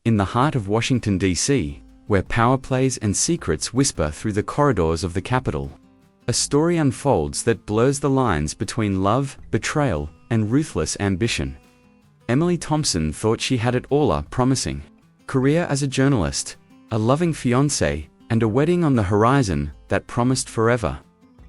in the heart of Washington, D.C., where power plays and secrets whisper through the corridors of the Capitol. A story unfolds that blurs the lines between love, betrayal, and ruthless ambition. Emily Thompson thought she had it all, a promising career as a journalist, a loving fiancé, and a wedding on the horizon that promised forever.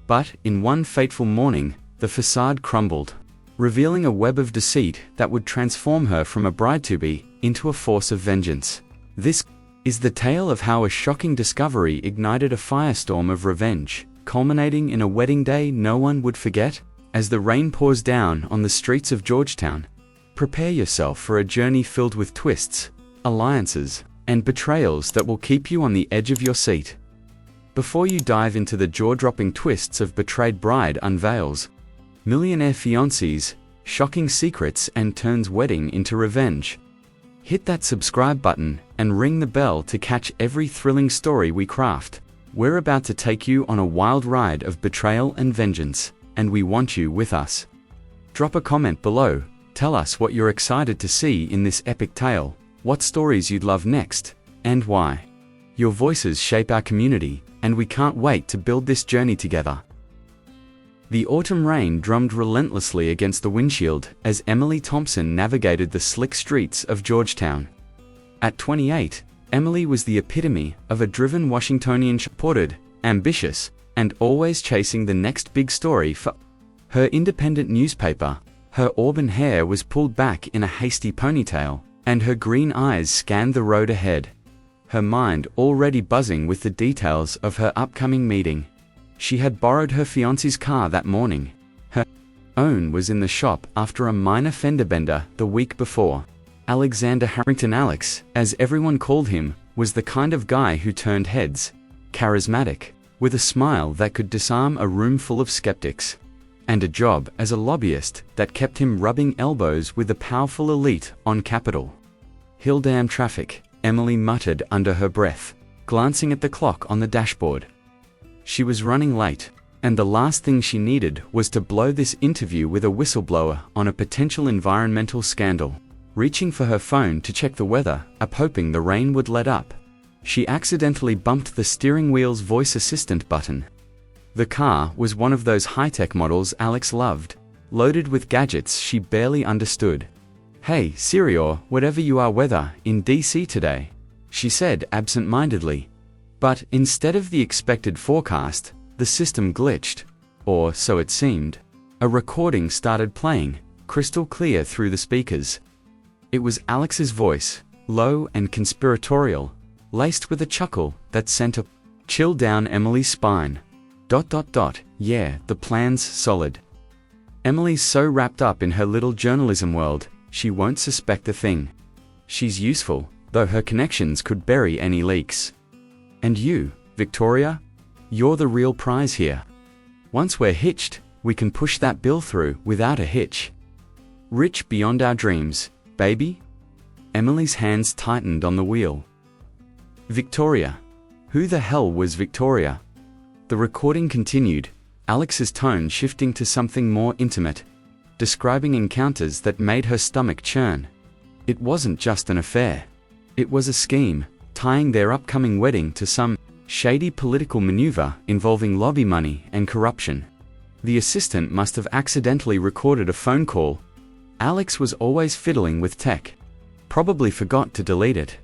But, in one fateful morning, the facade crumbled, revealing a web of deceit that would transform her from a bride-to-be into a force of vengeance. This is the tale of how a shocking discovery ignited a firestorm of revenge, culminating in a wedding day no one would forget. As the rain pours down on the streets of Georgetown, prepare yourself for a journey filled with twists, alliances, and betrayals that will keep you on the edge of your seat. Before you dive into the jaw-dropping twists of Betrayed Bride Unveils, Millionaire Fiancé'S, shocking secrets and turns wedding into revenge, hit that subscribe button and ring the bell to catch every thrilling story we craft. We're about to take you on a wild ride of betrayal and vengeance, and we want you with us. Drop a comment below, tell us what you're excited to see in this epic tale, what stories you'd love next, and why. Your voices shape our community, and we can't wait to build this journey together. The autumn rain drummed relentlessly against the windshield as Emily Thompson navigated the slick streets of Georgetown. At 28, Emily was the epitome of a driven Washingtonian, supported, ambitious, and always chasing the next big story for her independent newspaper. Her auburn hair was pulled back in a hasty ponytail, and her green eyes scanned the road ahead, her mind already buzzing with the details of her upcoming meeting. She had borrowed her fiancé's car that morning. Her own was in the shop after a minor fender bender the week before. Alexander Harrington, Alex, as everyone called him, was the kind of guy who turned heads, charismatic, with a smile that could disarm a room full of skeptics, and a job as a lobbyist that kept him rubbing elbows with the powerful elite on Capitol Hill. Damn traffic, Emily muttered under her breath, glancing at the clock on the dashboard. She was running late, and the last thing she needed was to blow this interview with a whistleblower on a potential environmental scandal. Reaching for her phone to check the weather, hoping the rain would let up, she accidentally bumped the steering wheel's voice assistant button. The car was one of those high-tech models Alex loved, loaded with gadgets she barely understood. "Hey, Siri, or whatever you are, weather in DC today," she said absent-mindedly. But instead of the expected forecast, the system glitched, or so it seemed. A recording started playing, crystal clear through the speakers. It was Alex's voice, low and conspiratorial, laced with a chuckle that sent a chill down Emily's spine. ... Yeah, the plan's solid. Emily's so wrapped up in her little journalism world, she won't suspect a thing. She's useful, though her connections could bury any leaks. And you, Victoria? You're the real prize here. Once we're hitched, we can push that bill through without a hitch. Rich beyond our dreams, baby? Emily's hands tightened on the wheel. Victoria. Who the hell was Victoria? The recording continued, Alex's tone shifting to something more intimate, describing encounters that made her stomach churn. It wasn't just an affair. It was a scheme, tying their upcoming wedding to some shady political maneuver involving lobby money and corruption. The assistant must have accidentally recorded a phone call. Alex was always fiddling with tech. Probably forgot to delete it.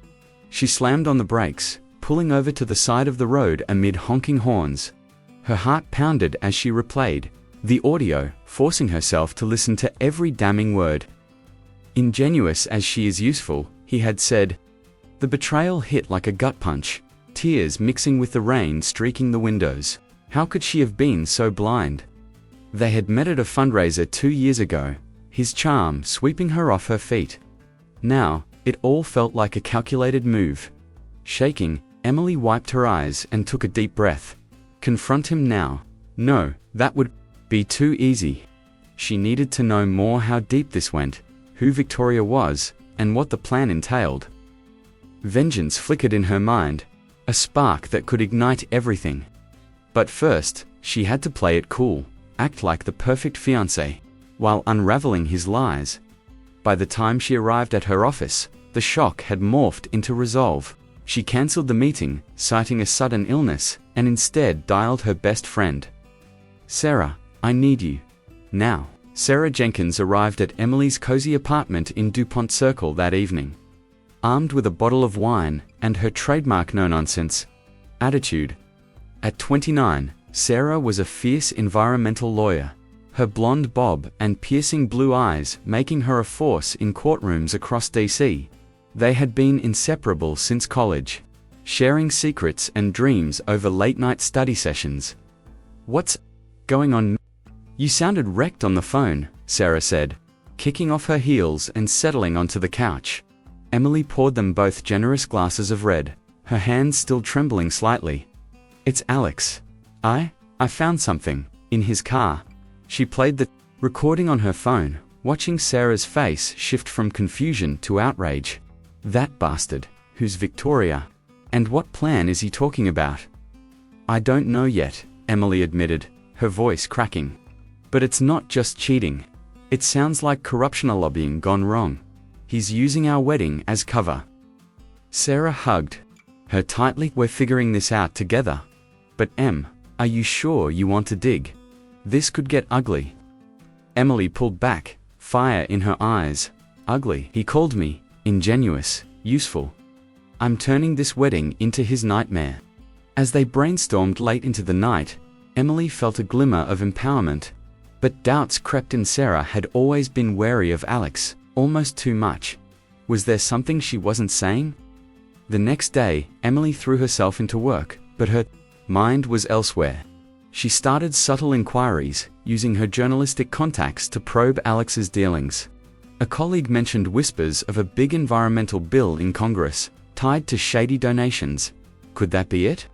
She slammed on the brakes, pulling over to the side of the road amid honking horns. Her heart pounded as she replayed the audio, forcing herself to listen to every damning word. Ingenuous as she is useful, he had said. The betrayal hit like a gut punch, tears mixing with the rain streaking the windows. How could she have been so blind? They had met at a fundraiser 2 years ago, his charm sweeping her off her feet. Now, it all felt like a calculated move. Shaking, Emily wiped her eyes and took a deep breath. Confront him now? No, that would be too easy. She needed to know more how deep this went, who Victoria was, and what the plan entailed. Vengeance flickered in her mind, a spark that could ignite everything. But first, she had to play it cool, act like the perfect fiancé, while unraveling his lies. By the time she arrived at her office, The shock had morphed into resolve. She cancelled the meeting, citing a sudden illness, and instead dialed her best friend. "Sarah, I need you. Now." Sarah Jenkins arrived at Emily's cozy apartment in DuPont Circle that evening. Armed with a bottle of wine and her trademark no-nonsense attitude. At 29, Sarah was a fierce environmental lawyer, her blonde bob and piercing blue eyes making her a force in courtrooms across D.C. They had been inseparable since college, sharing secrets and dreams over late-night study sessions. "What's going on? You sounded wrecked on the phone," Sarah said, kicking off her heels and settling onto the couch. Emily poured them both generous glasses of red, her hands still trembling slightly. "It's Alex. I found something in his car." She played the recording on her phone, watching Sarah's face shift from confusion to outrage. "That bastard, who's Victoria? And what plan is he talking about?" "I don't know yet," Emily admitted, her voice cracking. "But it's not just cheating. It sounds like corruption or lobbying gone wrong. He's using our wedding as cover." Sarah hugged her tightly. "We're figuring this out together. But are you sure you want to dig? This could get ugly." Emily pulled back, fire in her eyes. "Ugly, he called me. Ingenuous, useful. I'm turning this wedding into his nightmare." As they brainstormed late into the night, Emily felt a glimmer of empowerment. But doubts crept in. Sarah had always been wary of Alex, almost too much. Was there something she wasn't saying? The next day, Emily threw herself into work, but her mind was elsewhere. She started subtle inquiries, using her journalistic contacts to probe Alex's dealings. A colleague mentioned whispers of a big environmental bill in Congress, tied to shady donations. Could that be it?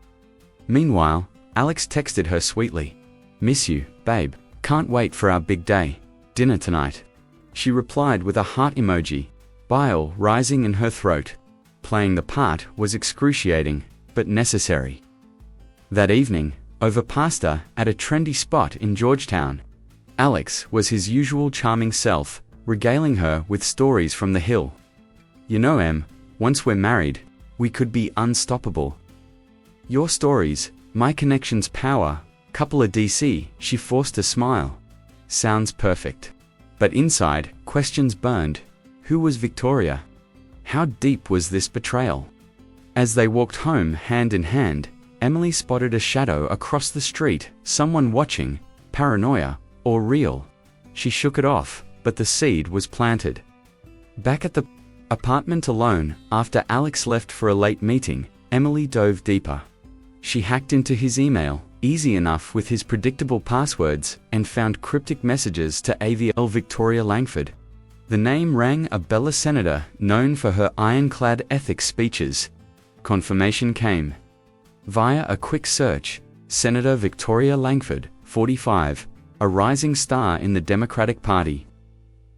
Meanwhile, Alex texted her sweetly. "Miss you, babe. Can't wait for our big day. Dinner tonight." She replied with a heart emoji, bile rising in her throat. Playing the part was excruciating, but necessary. That evening, over pasta at a trendy spot in Georgetown, Alex was his usual charming self, regaling her with stories from the Hill. "You know, once we're married, we could be unstoppable. Your stories, my connections, power, couple of D.C." She forced a smile. "Sounds perfect." But inside, questions burned. Who was Victoria? How deep was this betrayal? As they walked home hand in hand, Emily spotted a shadow across the street, someone watching, paranoia, or real. She shook it off, but the seed was planted. Back at the apartment alone, after Alex left for a late meeting, Emily dove deeper. She hacked into his email, easy enough with his predictable passwords, and found cryptic messages to AVL Victoria Langford. The name rang a bell, a senator known for her ironclad ethics speeches. Confirmation came. Via a quick search, Senator Victoria Langford, 45, a rising star in the Democratic Party.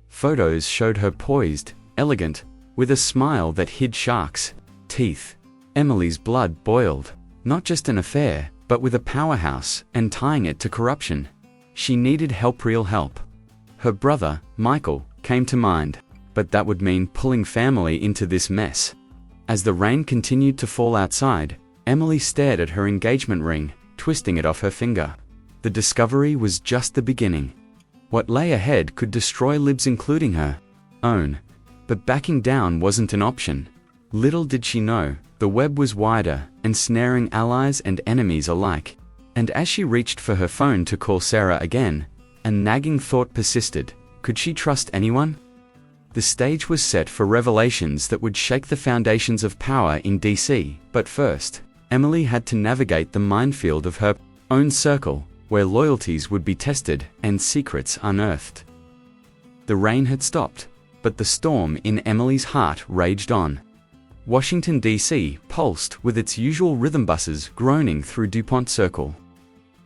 Photos showed her poised, elegant, with a smile that hid shark's teeth. Emily's blood boiled. Not just an affair, but with a powerhouse, and tying it to corruption. She needed help, real help. Her brother, Michael, came to mind, but that would mean pulling family into this mess. As the rain continued to fall outside, Emily stared at her engagement ring, twisting it off her finger. The discovery was just the beginning. What lay ahead could destroy lives, including her own. But backing down wasn't an option. Little did she know, the web was wider, ensnaring allies and enemies alike. And as she reached for her phone to call Sarah again, a nagging thought persisted. Could she trust anyone? The stage was set for revelations that would shake the foundations of power in D.C. But first, Emily had to navigate the minefield of her own circle, where loyalties would be tested and secrets unearthed. The rain had stopped, but the storm in Emily's heart raged on. Washington, D.C. pulsed with its usual rhythm, buses groaning through DuPont Circle,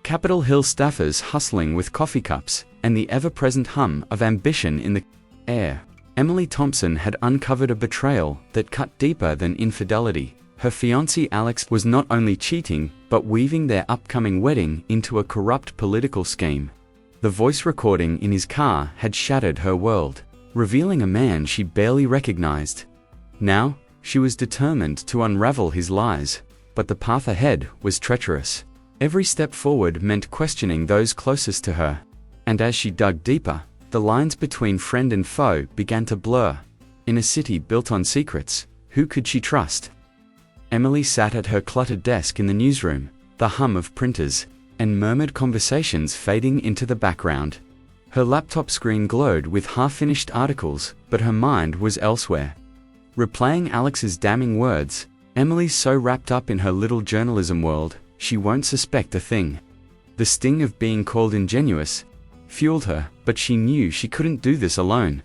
Capitol Hill staffers hustling with coffee cups, and the ever-present hum of ambition in the air. Emily Thompson had uncovered a betrayal that cut deeper than infidelity. Her fiancé Alex was not only cheating, but weaving their upcoming wedding into a corrupt political scheme. The voice recording in his car had shattered her world, revealing a man she barely recognized. Now, she was determined to unravel his lies, but the path ahead was treacherous. Every step forward meant questioning those closest to her. And as she dug deeper, the lines between friend and foe began to blur. In a city built on secrets, who could she trust? Emily sat at her cluttered desk in the newsroom, the hum of printers and murmured conversations fading into the background. Her laptop screen glowed with half-finished articles, but her mind was elsewhere. Replaying Alex's damning words, Emily's so wrapped up in her little journalism world, she won't suspect a thing. The sting of being called ingenuous fueled her, but she knew she couldn't do this alone.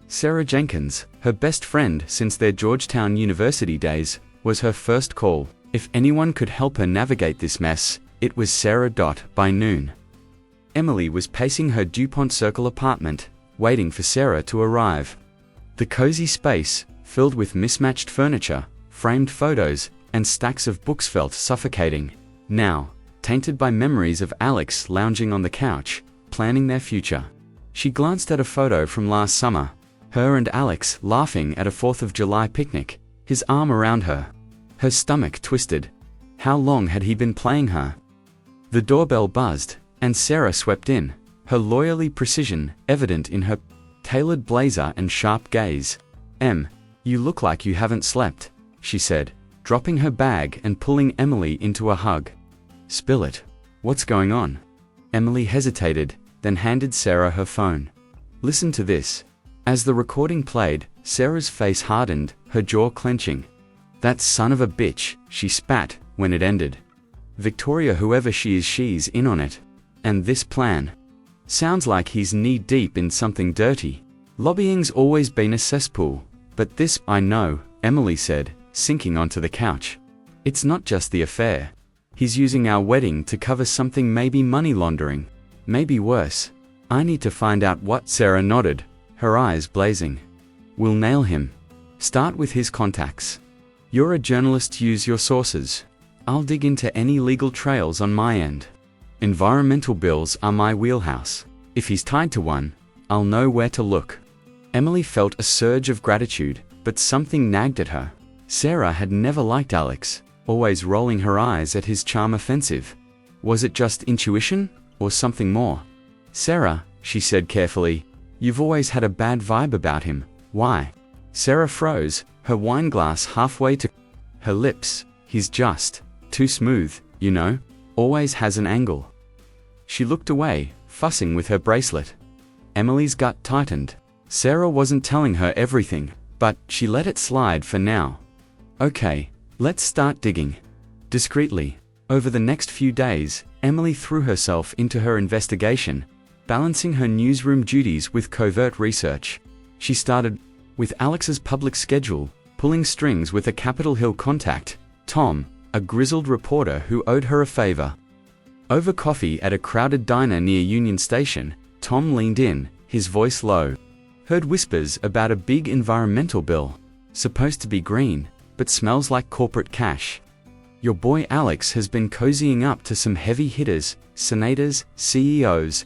Sarah Jenkins, her best friend since their Georgetown University days, was her first call. If anyone could help her navigate this mess, it was Sarah. By noon, Emily was pacing her DuPont Circle apartment, waiting for Sarah to arrive. The cozy space, filled with mismatched furniture, framed photos, and stacks of books, felt suffocating. Now, tainted by memories of Alex lounging on the couch, planning their future. She glanced at a photo from last summer, her and Alex laughing at a 4th of July picnic, his arm around her. Her stomach twisted. How long had he been playing her? The doorbell buzzed, and Sarah swept in, her lawyerly precision evident in her tailored blazer and sharp gaze. You look like you haven't slept," she said, dropping her bag and pulling Emily into a hug. "Spill it. What's going on?" Emily hesitated, then handed Sarah her phone. "Listen to this." As the recording played, Sarah's face hardened, her jaw clenching. "That son of a bitch," she spat when it ended. "Victoria, whoever she is, she's in on it. And this plan. Sounds like he's knee-deep in something dirty. Lobbying's always been a cesspool, but this, I know," Emily said, sinking onto the couch. "It's not just the affair. He's using our wedding to cover something, maybe money laundering. Maybe worse. I need to find out what." Sarah nodded, her eyes blazing. "We'll nail him. Start with his contacts. You're a journalist, use your sources. I'll dig into any legal trails on my end. Environmental bills are my wheelhouse. If he's tied to one, I'll know where to look." Emily felt a surge of gratitude, but something nagged at her. Sarah had never liked Alex, always rolling her eyes at his charm offensive. Was it just intuition, or something more? "Sarah," she said carefully, "you've always had a bad vibe about him. Why?" Sarah froze, her wine glass halfway to her lips. "He's just too smooth, you know, always has an angle." She looked away, fussing with her bracelet. Emily's gut tightened. Sarah wasn't telling her everything, but she let it slide for now. "Okay, let's start digging." Discreetly, over the next few days, Emily threw herself into her investigation, balancing her newsroom duties with covert research. She started with Alex's public schedule, pulling strings with a Capitol Hill contact, Tom, a grizzled reporter who owed her a favor. Over coffee at a crowded diner near Union Station, Tom leaned in, his voice low. "Heard whispers about a big environmental bill. Supposed to be green, but smells like corporate cash. Your boy Alex has been cozying up to some heavy hitters, senators, CEOs.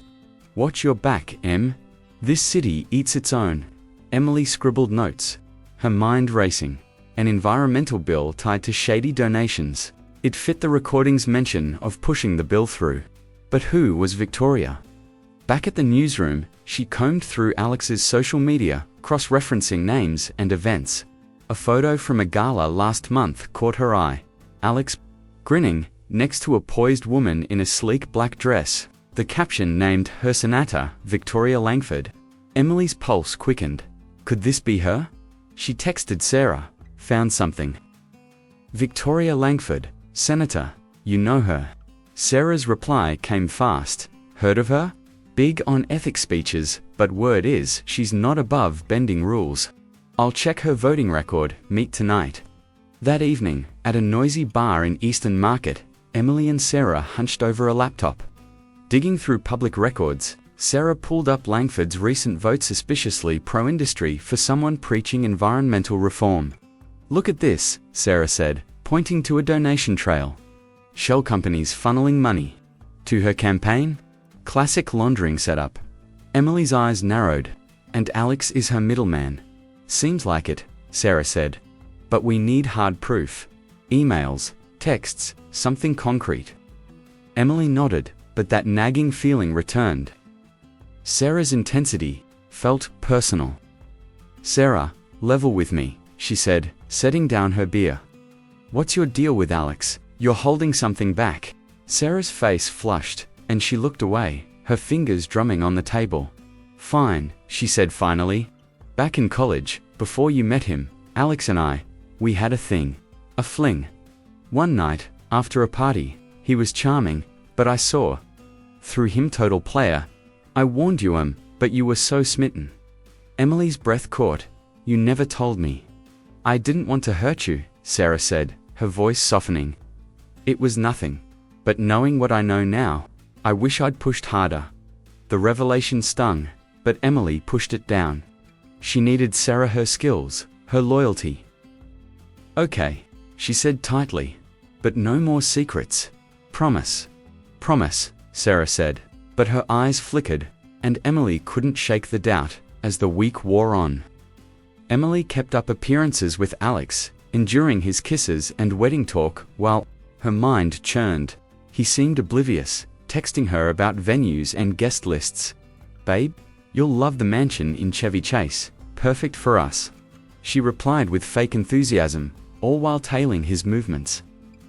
Watch your back, Em. This city eats its own." Emily scribbled notes, her mind racing. An environmental bill tied to shady donations. It fit the recording's mention of pushing the bill through. But who was Victoria? Back at the newsroom, she combed through Alex's social media, cross-referencing names and events. A photo from a gala last month caught her eye. Alex, grinning, next to a poised woman in a sleek black dress. The caption named her senator, Victoria Langford. Emily's pulse quickened. Could this be her? She texted Sarah. "Found something." "Victoria Langford, Senator, you know her." Sarah's reply came fast. "Heard of her? Big on ethics speeches, but word is she's not above bending rules. I'll check her voting record, meet tonight." That evening, at a noisy bar in Eastern Market, Emily and Sarah hunched over a laptop. Digging through public records, Sarah pulled up Langford's recent vote, suspiciously pro-industry for someone preaching environmental reform. "Look at this," Sarah said, pointing to a donation trail. "Shell companies funneling money to her campaign? Classic laundering setup." Emily's eyes narrowed. "And Alex is her middleman." "Seems like it," Sarah said. But we need hard proof. Emails, texts, something concrete. Emily nodded, but that nagging feeling returned. Sarah's intensity felt personal. "Sarah, level with me," she said, setting down her beer. "What's your deal with Alex? You're holding something back." Sarah's face flushed, and she looked away, her fingers drumming on the table. "Fine," she said finally. "Back in college, before you met him, Alex and we had a thing. A fling. One night, after a party, he was charming, but I saw through him. Total player. I warned you, but you were so smitten." Emily's breath caught. "You never told me." "I didn't want to hurt you," Sarah said, her voice softening. "It was nothing. But knowing what I know now, I wish I'd pushed harder." The revelation stung, but Emily pushed it down. She needed Sarah, her skills, her loyalty. "Okay," she said tightly. "But no more secrets. Promise." "Promise," Sarah said, but her eyes flickered, and Emily couldn't shake the doubt as the week wore on. Emily kept up appearances with Alex, enduring his kisses and wedding talk while her mind churned. He seemed oblivious, texting her about venues and guest lists. "Babe, you'll love the mansion in Chevy Chase, perfect for us." She replied with fake enthusiasm, all while tailing his movements.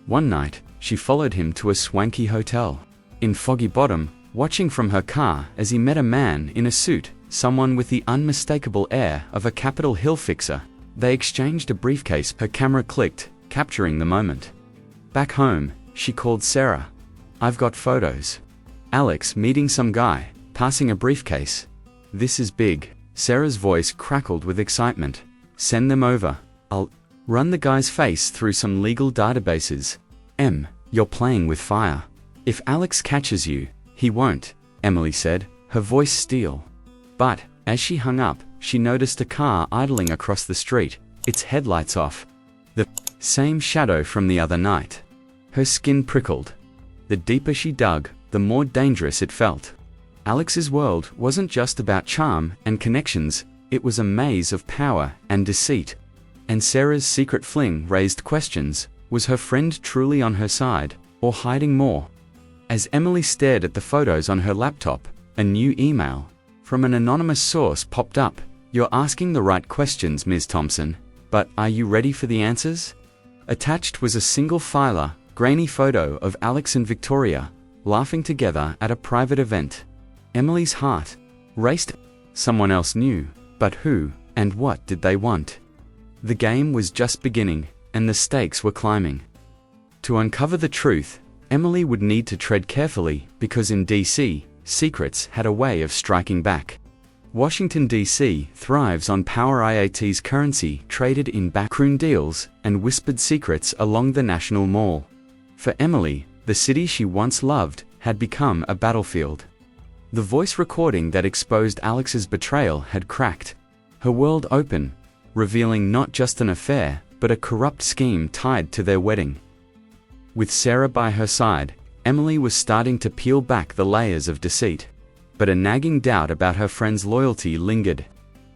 One night, she followed him to a swanky hotel in Foggy Bottom, watching from her car as he met a man in a suit, someone with the unmistakable air of a Capitol Hill fixer. They exchanged a briefcase. Her camera clicked, capturing the moment. Back home, she called Sarah. "I've got photos. Alex meeting some guy, passing a briefcase." "This is big." Sarah's voice crackled with excitement. "Send them over. I'll run the guy's face through some legal databases." You're playing with fire. "If Alex catches you, he won't," Emily said, her voice steel. But, as she hung up, she noticed a car idling across the street, its headlights off. The same shadow from the other night. Her skin prickled. The deeper she dug, the more dangerous it felt. Alex's world wasn't just about charm and connections, it was a maze of power and deceit. And Sarah's secret fling raised questions. Was her friend truly on her side, or hiding more? As Emily stared at the photos on her laptop, a new email from an anonymous source popped up. "You're asking the right questions, Ms. Thompson, but are you ready for the answers?" Attached was a single filer, grainy photo of Alex and Victoria, laughing together at a private event. Emily's heart raced. Someone else knew, but who and what did they want? The game was just beginning, and the stakes were climbing. To uncover the truth, Emily would need to tread carefully, because in D.C., secrets had a way of striking back. Washington D.C. thrives on power. IAT's currency traded in backroom deals and whispered secrets along the National Mall. For Emily, the city she once loved had become a battlefield. The voice recording that exposed Alex's betrayal had cracked her world open, revealing not just an affair, but a corrupt scheme tied to their wedding. With Sarah by her side, Emily was starting to peel back the layers of deceit. But a nagging doubt about her friend's loyalty lingered.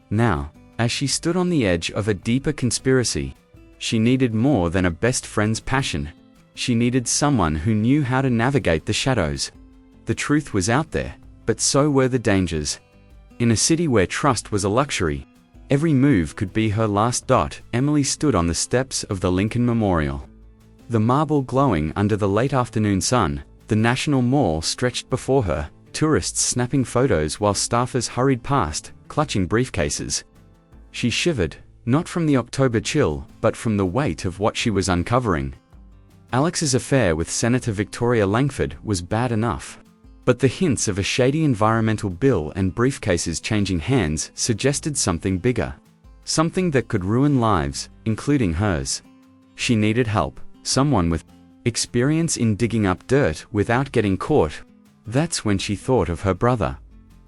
Now, as she stood on the edge of a deeper conspiracy, she needed more than a best friend's passion. She needed someone who knew how to navigate the shadows. The truth was out there, but so were the dangers. In a city where trust was a luxury, every move could be her last. Emily stood on the steps of the Lincoln Memorial. The marble glowing under the late afternoon sun, the National Mall stretched before her, tourists snapping photos while staffers hurried past, clutching briefcases. She shivered, not from the October chill, but from the weight of what she was uncovering. Alex's affair with Senator Victoria Langford was bad enough. But the hints of a shady environmental bill and briefcases changing hands suggested something bigger. Something that could ruin lives, including hers. She needed help, someone with experience in digging up dirt without getting caught. That's when she thought of her brother.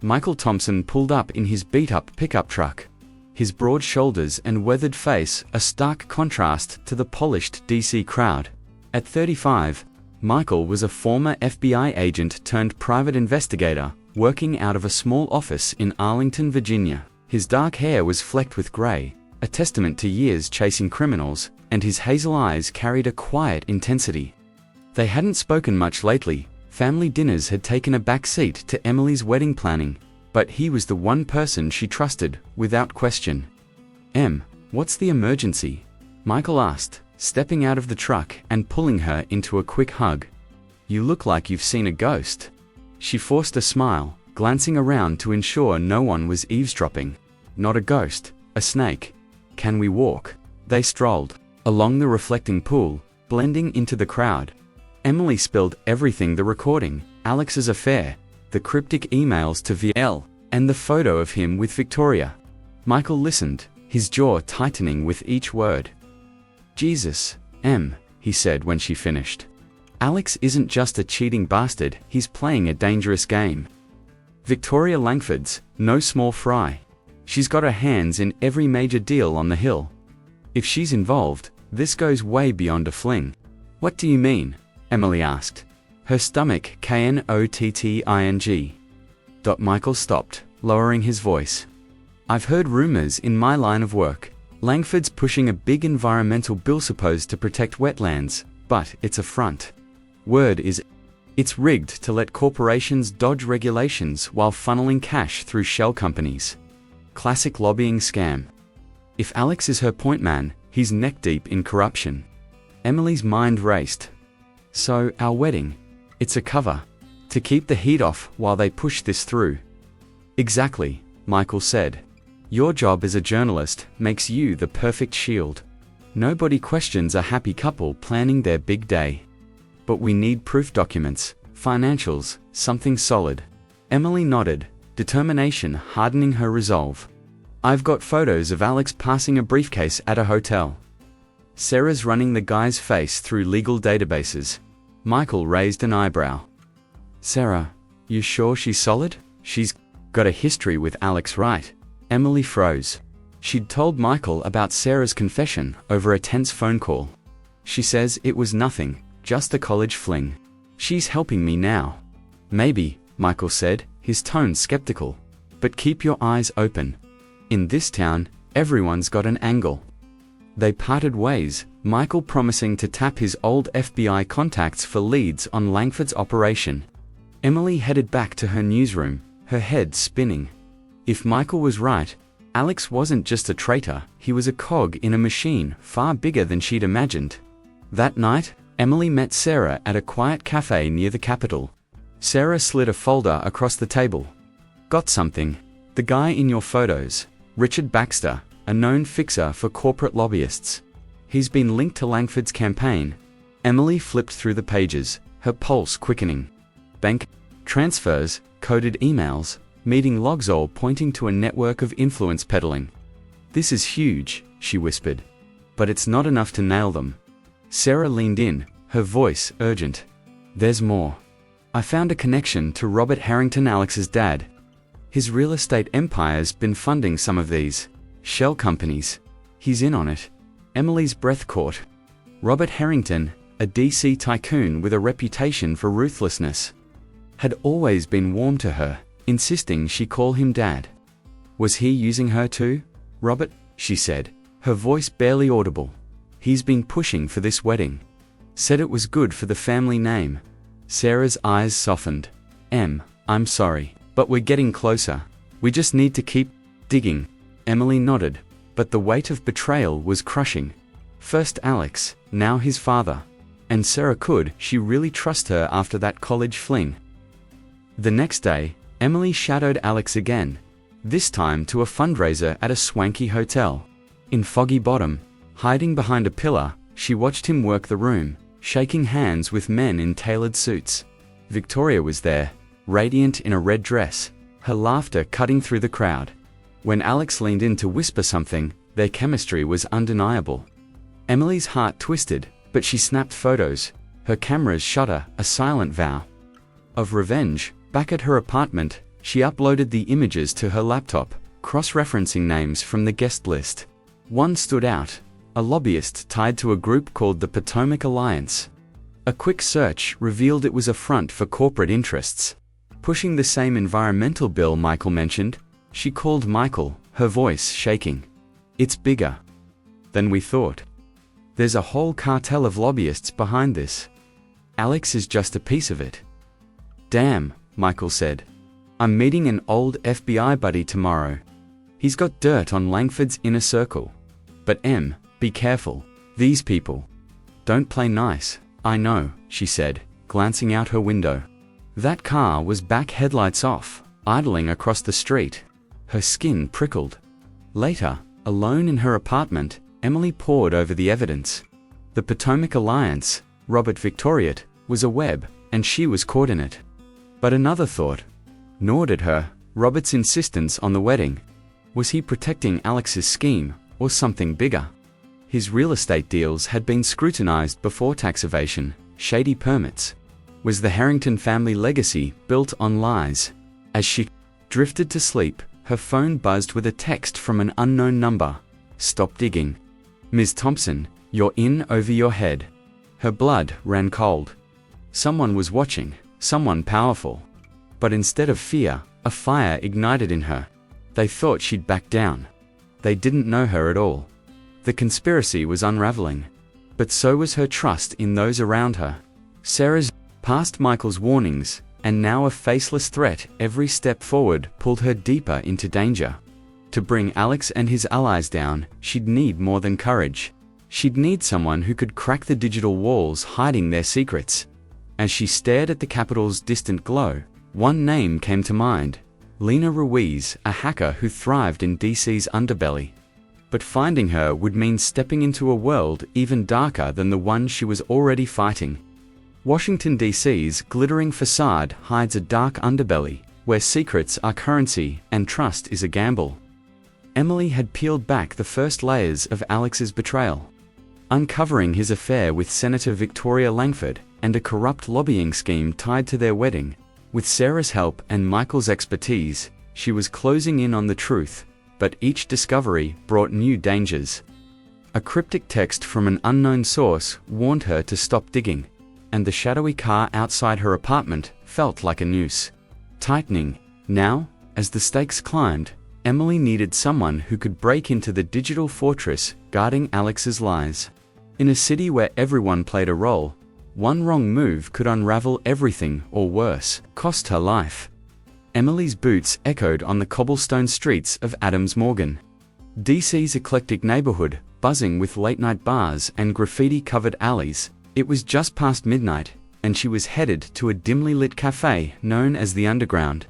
Michael Thompson pulled up in his beat-up pickup truck. His broad shoulders and weathered face a stark contrast to the polished DC crowd. At 35, Michael was a former FBI agent turned private investigator, working out of a small office in Arlington, Virginia. His dark hair was flecked with gray, a testament to years chasing criminals, and his hazel eyes carried a quiet intensity. They hadn't spoken much lately. Family dinners had taken a back seat to Emily's wedding planning, but he was the one person she trusted, without question. What's the emergency?" Michael asked, stepping out of the truck and pulling her into a quick hug. "You look like you've seen a ghost." She forced a smile, glancing around to ensure no one was eavesdropping. "Not a ghost, a snake. Can we walk?" They strolled along the reflecting pool, blending into the crowd. Emily spilled everything: the recording, Alex's affair, the cryptic emails to VL, and the photo of him with Victoria. Michael listened, his jaw tightening with each word. "Jesus, he said when she finished. "Alex isn't just a cheating bastard, he's playing a dangerous game. Victoria Langford's no small fry. She's got her hands in every major deal on the Hill. If she's involved, this goes way beyond a fling." "What do you mean?" Emily asked, her stomach knotting. Michael stopped, lowering his voice. "I've heard rumors in my line of work. Langford's pushing a big environmental bill supposed to protect wetlands, but it's a front. Word is, it's rigged to let corporations dodge regulations while funneling cash through shell companies. Classic lobbying scam. If Alex is her point man, he's neck deep in corruption." Emily's mind raced. "So, our wedding, it's a cover, to keep the heat off while they push this through." "Exactly," Michael said. "Your job as a journalist makes you the perfect shield. Nobody questions a happy couple planning their big day. But we need proof documents, financials, something solid." Emily nodded, determination hardening her resolve. "I've got photos of Alex passing a briefcase at a hotel." "Sarah's running the guy's face through legal databases." Michael raised an eyebrow. "Sarah, you sure she's solid? She's got a history with Alex, right?" Emily froze. She'd told Michael about Sarah's confession over a tense phone call. "She says it was nothing, just a college fling. She's helping me now." "Maybe," Michael said, his tone skeptical. "But keep your eyes open. In this town, everyone's got an angle." They parted ways, Michael promising to tap his old FBI contacts for leads on Langford's operation. Emily headed back to her newsroom, her head spinning. If Michael was right, Alex wasn't just a traitor, he was a cog in a machine far bigger than she'd imagined. That night, Emily met Sarah at a quiet cafe near the Capitol. Sarah slid a folder across the table. "Got something. The guy in your photos, Richard Baxter, a known fixer for corporate lobbyists. He's been linked to Langford's campaign." Emily flipped through the pages, her pulse quickening. Bank transfers, coded emails, meeting logs, all pointing to a network of influence peddling. "This is huge," she whispered. "But it's not enough to nail them." Sarah leaned in, her voice urgent. "There's more. I found a connection to Robert Harrington, Alex's dad. His real estate empire's been funding some of these shell companies. He's in on it." Emily's breath caught. Robert Harrington, a DC tycoon with a reputation for ruthlessness, had always been warm to her, insisting she call him Dad. "Was he using her too, Robert?" she said, her voice barely audible. "He's been pushing for this wedding. Said it was good for the family name." Sarah's eyes softened. I'm sorry, but we're getting closer. We just need to keep digging." Emily nodded, but the weight of betrayal was crushing. First Alex, now his father. And Sarah, could she really trust her after that college fling? The next day, Emily shadowed Alex again, this time to a fundraiser at a swanky hotel. In Foggy Bottom, hiding behind a pillar, she watched him work the room, shaking hands with men in tailored suits. Victoria was there, radiant in a red dress, her laughter cutting through the crowd. When Alex leaned in to whisper something, their chemistry was undeniable. Emily's heart twisted, but she snapped photos, her camera's shutter a silent vow. Of revenge, back at her apartment, she uploaded the images to her laptop, cross-referencing names from the guest list. One stood out, a lobbyist tied to a group called the Potomac Alliance. A quick search revealed it was a front for corporate interests, pushing the same environmental bill Michael mentioned. She called Michael, her voice shaking. "It's bigger than we thought." There's a whole cartel of lobbyists behind this. Alex is just a piece of it. Damn, Michael said. I'm meeting an old FBI buddy tomorrow. He's got dirt on Langford's inner circle. But be careful. These people don't play nice. I know, she said, glancing out her window. That car was back headlights off, idling across the street. Her skin prickled. Later, alone in her apartment, Emily pored over the evidence. The Potomac Alliance, Robert Victoriate, was a web, and she was caught in it. But another thought gnawed at her: Robert's insistence on the wedding. Was he protecting Alex's scheme, or something bigger? His real estate deals had been scrutinized before tax evasion, shady permits. Was the Harrington family legacy built on lies? As she drifted to sleep, her phone buzzed with a text from an unknown number. Stop digging. Ms. Thompson, you're in over your head. Her blood ran cold. Someone was watching, someone powerful. But instead of fear, a fire ignited in her. They thought she'd back down. They didn't know her at all. The conspiracy was unraveling. But so was her trust in those around her. Sarah's past Michael's warnings, and now a faceless threat every step forward pulled her deeper into danger. To bring Alex and his allies down, she'd need more than courage. She'd need someone who could crack the digital walls hiding their secrets. As she stared at the Capitol's distant glow, one name came to mind: Lena Ruiz, a hacker who thrived in DC's underbelly. But finding her would mean stepping into a world even darker than the one she was already fighting. Washington D.C.'s glittering facade hides a dark underbelly, where secrets are currency and trust is a gamble. Emily had peeled back the first layers of Alex's betrayal. Uncovering his affair with Senator Victoria Langford and a corrupt lobbying scheme tied to their wedding. With Sarah's help and Michael's expertise, she was closing in on the truth, but each discovery brought new dangers. A cryptic text from an unknown source warned her to stop digging, and the shadowy car outside her apartment felt like a noose. Tightening. Now, as the stakes climbed, Emily needed someone who could break into the digital fortress guarding Alex's lies. In a city where everyone played a role, one wrong move could unravel everything, or worse, cost her life. Emily's boots echoed on the cobblestone streets of Adams Morgan. DC's eclectic neighborhood, buzzing with late-night bars and graffiti-covered alleys. It was just past midnight, and she was headed to a dimly lit cafe known as the Underground.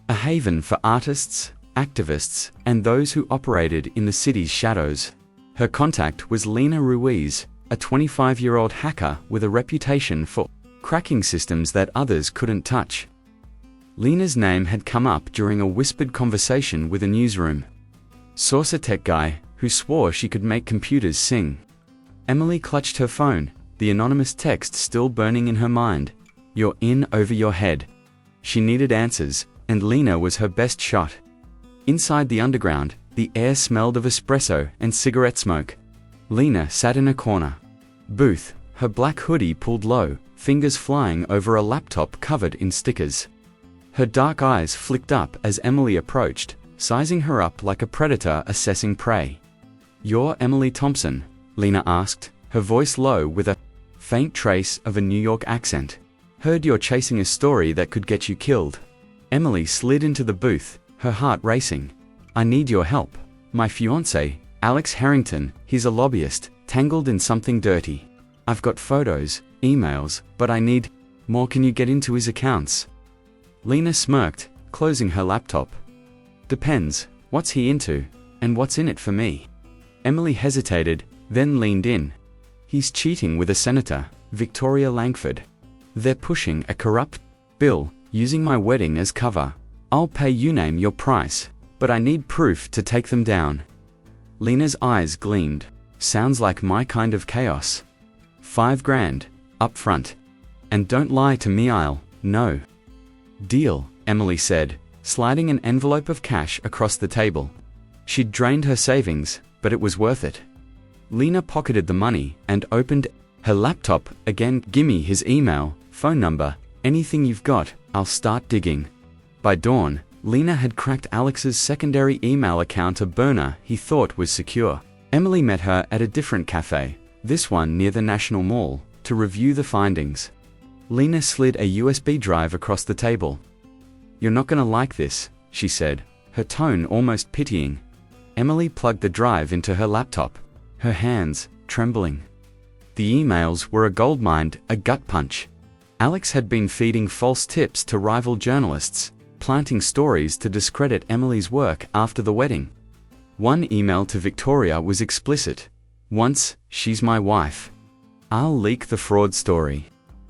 A haven for artists, activists, and those who operated in the city's shadows. Her contact was Lena Ruiz, a 25-year-old hacker with a reputation for cracking systems that others couldn't touch. Lena's name had come up during a whispered conversation with a newsroom source, a tech guy who swore she could make computers sing. Emily clutched her phone, the anonymous text still burning in her mind. You're in over your head. She needed answers, and Lena was her best shot. Inside the Underground, the air smelled of espresso and cigarette smoke. Lena sat in a corner booth, her black hoodie pulled low, fingers flying over a laptop covered in stickers. Her dark eyes flicked up as Emily approached, sizing her up like a predator assessing prey. You're Emily Thompson? Lena asked, her voice low with a faint trace of a New York accent. Heard you're chasing a story that could get you killed. Emily slid into the booth, her heart racing. I need your help. My fiancé, Alex Harrington, he's a lobbyist, tangled in something dirty. I've got photos, emails, but I need more. Can you get into his accounts? Lena smirked, closing her laptop. Depends, what's he into, and what's in it for me? Emily hesitated, then leaned in. He's cheating with a senator, Victoria Langford. They're pushing a corrupt bill, using my wedding as cover. I'll pay you name your price, but I need proof to take them down. Lena's eyes gleamed. Sounds like my kind of chaos. $5,000, up front. And don't lie to me, I'll know. Deal, Emily said, sliding an envelope of cash across the table. She'd drained her savings, but it was worth it. Lena pocketed the money and opened her laptop again. Gimme his email, phone number, anything you've got, I'll start digging. By dawn, Lena had cracked Alex's secondary email account, a burner he thought was secure. Emily met her at a different cafe, this one near the National Mall, to review the findings. Lena slid a USB drive across the table. "You're not gonna like this," she said, her tone almost pitying. Emily plugged the drive into her laptop, her hands trembling. The emails were a goldmine, a gut punch. Alex had been feeding false tips to rival journalists, planting stories to discredit Emily's work after the wedding. One email to Victoria was explicit. "Once, she's my wife. I'll leak the fraud story.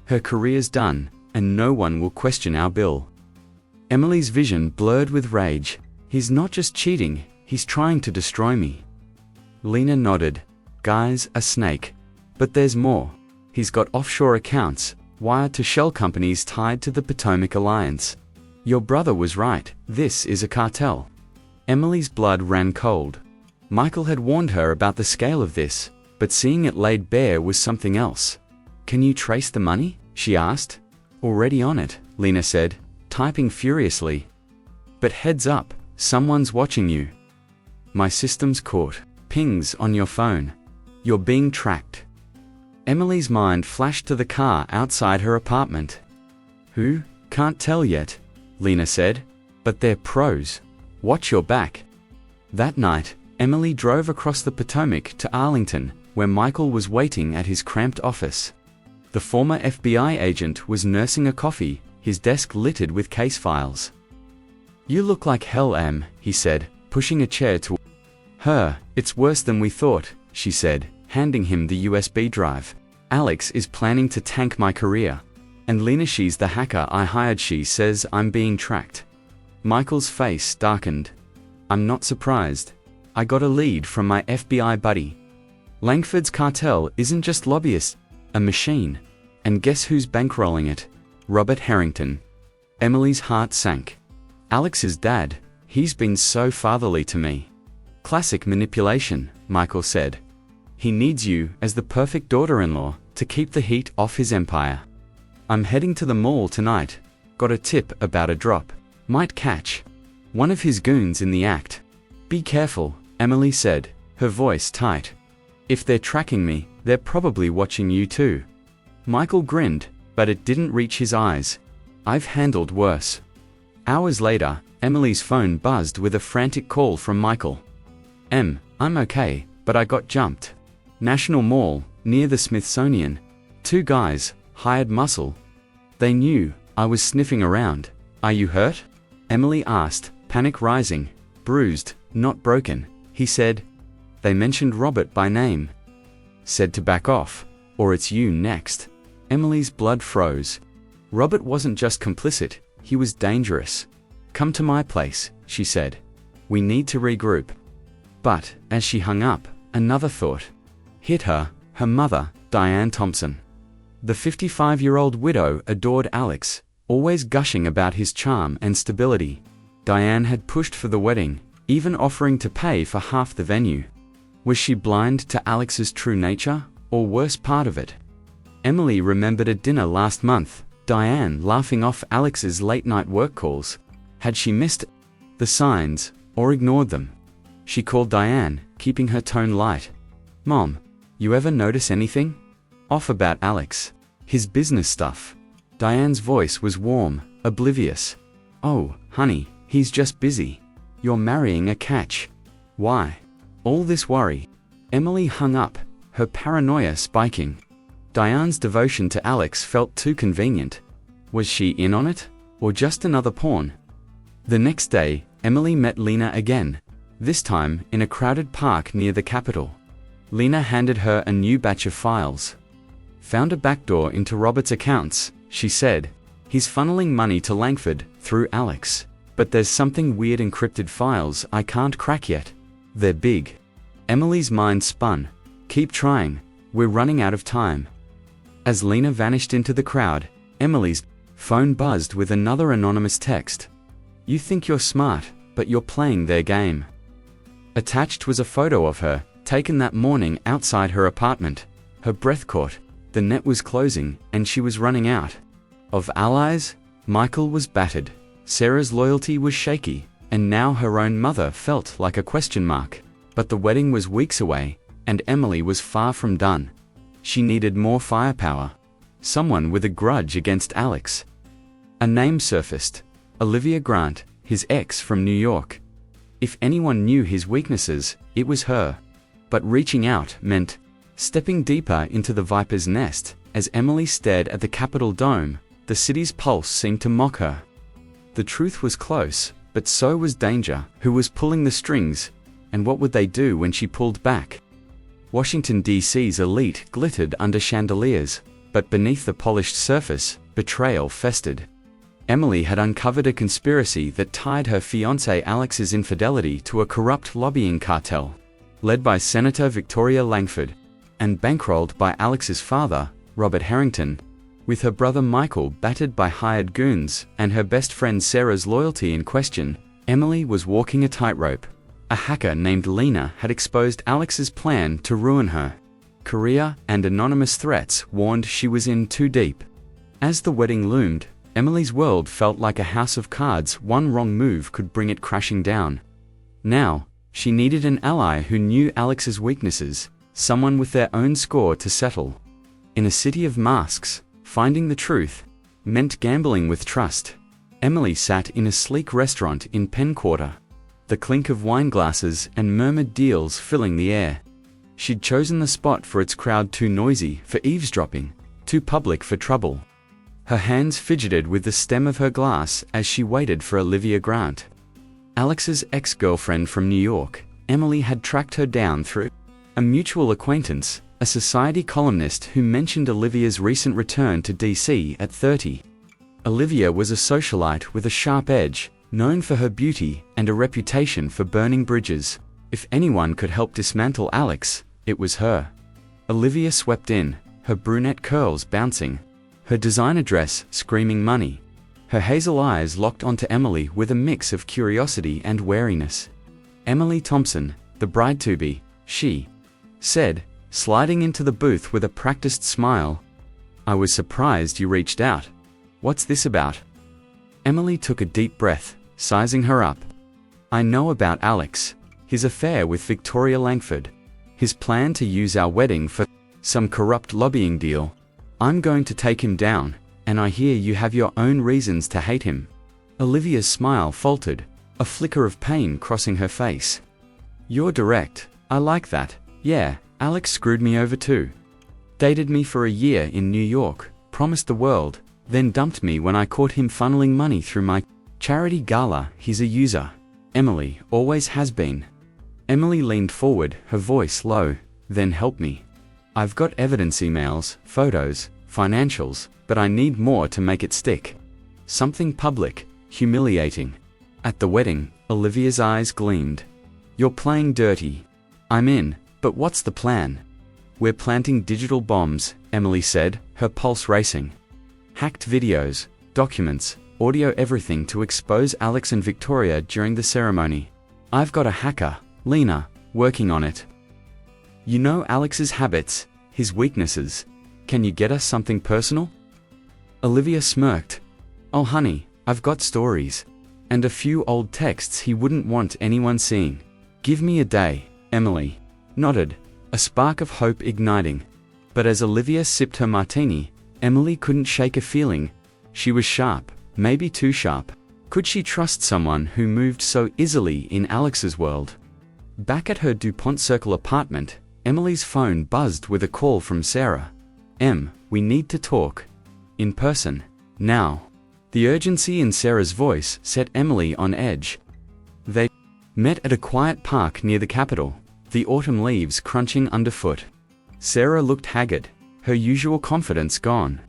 Her career's done, and no one will question our bill." Emily's vision blurred with rage. "He's not just cheating, he's trying to destroy me." Lena nodded. "Guy's a snake. But there's more. He's got offshore accounts, wired to shell companies tied to the Potomac Alliance. Your brother was right, this is a cartel." Emily's blood ran cold. Michael had warned her about the scale of this, but seeing it laid bare was something else. "Can you trace the money?" she asked. "Already on it," Lena said, typing furiously. "But heads up, someone's watching you. My system's caught. Pings on your phone. You're being tracked." Emily's mind flashed to the car outside her apartment. "Who? Can't tell yet," Lena said. "But they're pros. Watch your back." That night, Emily drove across the Potomac to Arlington, where Michael was waiting at his cramped office. The former FBI agent was nursing a coffee, his desk littered with case files. "You look like hell, Em," he said, pushing a chair to her. "It's worse than we thought," she said, handing him the USB drive. "Alex is planning to tank my career. And Lena, she's the hacker I hired, she says I'm being tracked." Michael's face darkened. "I'm not surprised. I got a lead from my FBI buddy. Langford's cartel isn't just lobbyists, a machine. And guess who's bankrolling it? Robert Harrington." Emily's heart sank. "Alex's dad, he's been so fatherly to me." "Classic manipulation," Michael said. "He needs you as the perfect daughter-in-law to keep the heat off his empire." "I'm heading to the mall tonight. Got a tip about a drop. Might catch one of his goons in the act." "Be careful," Emily said, her voice tight. "If they're tracking me, they're probably watching you too." Michael grinned, but it didn't reach his eyes. "I've handled worse." Hours later, Emily's phone buzzed with a frantic call from Michael. I'm okay, but I got jumped. National Mall, near the Smithsonian. 2 guys, hired muscle. They knew I was sniffing around." "Are you hurt?" Emily asked, panic rising. "Bruised, not broken," he said. "They mentioned Robert by name. Said to back off, or it's you next." Emily's blood froze. Robert wasn't just complicit, he was dangerous. "Come to my place," she said. "We need to regroup." But, as she hung up, another thought hit her, her mother, Diane Thompson. The 55-year-old widow adored Alex, always gushing about his charm and stability. Diane had pushed for the wedding, even offering to pay for half the venue. Was she blind to Alex's true nature, or worse part of it? Emily remembered a dinner last month, Diane laughing off Alex's late-night work calls. Had she missed the signs, or ignored them? She called Diane, keeping her tone light. "Mom, you ever notice anything off about Alex? His business stuff?" Diane's voice was warm, oblivious. "Oh, honey, he's just busy. You're marrying a catch. Why all this worry?" Emily hung up, her paranoia spiking. Diane's devotion to Alex felt too convenient. Was she in on it, or just another pawn? The next day, Emily met Lena again, this time in a crowded park near the Capitol. Lena handed her a new batch of files. "Found a backdoor into Robert's accounts," she said. "He's funneling money to Langford through Alex. But there's something weird, encrypted files I can't crack yet. They're big." Emily's mind spun. "Keep trying, we're running out of time." As Lena vanished into the crowd, Emily's phone buzzed with another anonymous text. "You think you're smart, but you're playing their game." Attached was a photo of her, taken that morning outside her apartment. Her breath caught. The net was closing, and she was running out of allies. Michael was battered. Sarah's loyalty was shaky, and now her own mother felt like a question mark. But the wedding was weeks away, and Emily was far from done. She needed more firepower. Someone with a grudge against Alex. A name surfaced. Olivia Grant, his ex from New York. If anyone knew his weaknesses, it was her. But reaching out meant stepping deeper into the viper's nest. As Emily stared at the Capitol dome, the city's pulse seemed to mock her. The truth was close, but so was danger. Who was pulling the strings, and what would they do when she pulled back? Washington D.C.'s elite glittered under chandeliers, but beneath the polished surface, betrayal festered. Emily had uncovered a conspiracy that tied her fiancé Alex's infidelity to a corrupt lobbying cartel, led by Senator Victoria Langford, and bankrolled by Alex's father, Robert Harrington. With her brother Michael battered by hired goons and her best friend Sarah's loyalty in question, Emily was walking a tightrope. A hacker named Lena had exposed Alex's plan to ruin her career, and anonymous threats warned she was in too deep. As the wedding loomed, Emily's world felt like a house of cards. One wrong move could bring it crashing down. Now, she needed an ally who knew Alex's weaknesses, someone with their own score to settle. In a city of masks, finding the truth meant gambling with trust. Emily sat in a sleek restaurant in Penn Quarter, the clink of wine glasses and murmured deals filling the air. She'd chosen the spot for its crowd too noisy for eavesdropping, too public for trouble. Her hands fidgeted with the stem of her glass as she waited for Olivia Grant. Alex's ex-girlfriend from New York. Emily had tracked her down through a mutual acquaintance, a society columnist who mentioned Olivia's recent return to D.C. at 30. Olivia was a socialite with a sharp edge, known for her beauty and a reputation for burning bridges. If anyone could help dismantle Alex, it was her. Olivia swept in, her brunette curls bouncing, her designer dress screaming money. Her hazel eyes locked onto Emily with a mix of curiosity and wariness. "Emily Thompson, the bride-to-be," she said, sliding into the booth with a practiced smile. "I was surprised you reached out. What's this about?" Emily took a deep breath, sizing her up. "I know about Alex, his affair with Victoria Langford, his plan to use our wedding for some corrupt lobbying deal. I'm going to take him down, and I hear you have your own reasons to hate him." Olivia's smile faltered, a flicker of pain crossing her face. "You're direct. I like that. Yeah, Alex screwed me over too. Dated me for a year in New York, promised the world, then dumped me when I caught him funneling money through my charity gala. He's a user. Emily always has been." Emily leaned forward, her voice low. "Then help me. I've got evidence, emails, photos, financials, but I need more to make it stick. Something public, humiliating." At the wedding, Olivia's eyes gleamed. "You're playing dirty. I'm in, but what's the plan?" "We're planting digital bombs," Emily said, her pulse racing. "Hacked videos, documents, audio, everything to expose Alex and Victoria during the ceremony. I've got a hacker, Lena, working on it. You know Alex's habits, his weaknesses. Can you get us something personal?" Olivia smirked. "Oh honey, I've got stories. And a few old texts he wouldn't want anyone seeing. Give me a day." Emily nodded, a spark of hope igniting. But as Olivia sipped her martini, Emily couldn't shake a feeling. She was sharp, maybe too sharp. Could she trust someone who moved so easily in Alex's world? Back at her DuPont Circle apartment, Emily's phone buzzed with a call from Sarah. We need to talk. In person. Now." The urgency in Sarah's voice set Emily on edge. They met at a quiet park near the Capitol, the autumn leaves crunching underfoot. Sarah looked haggard, her usual confidence gone.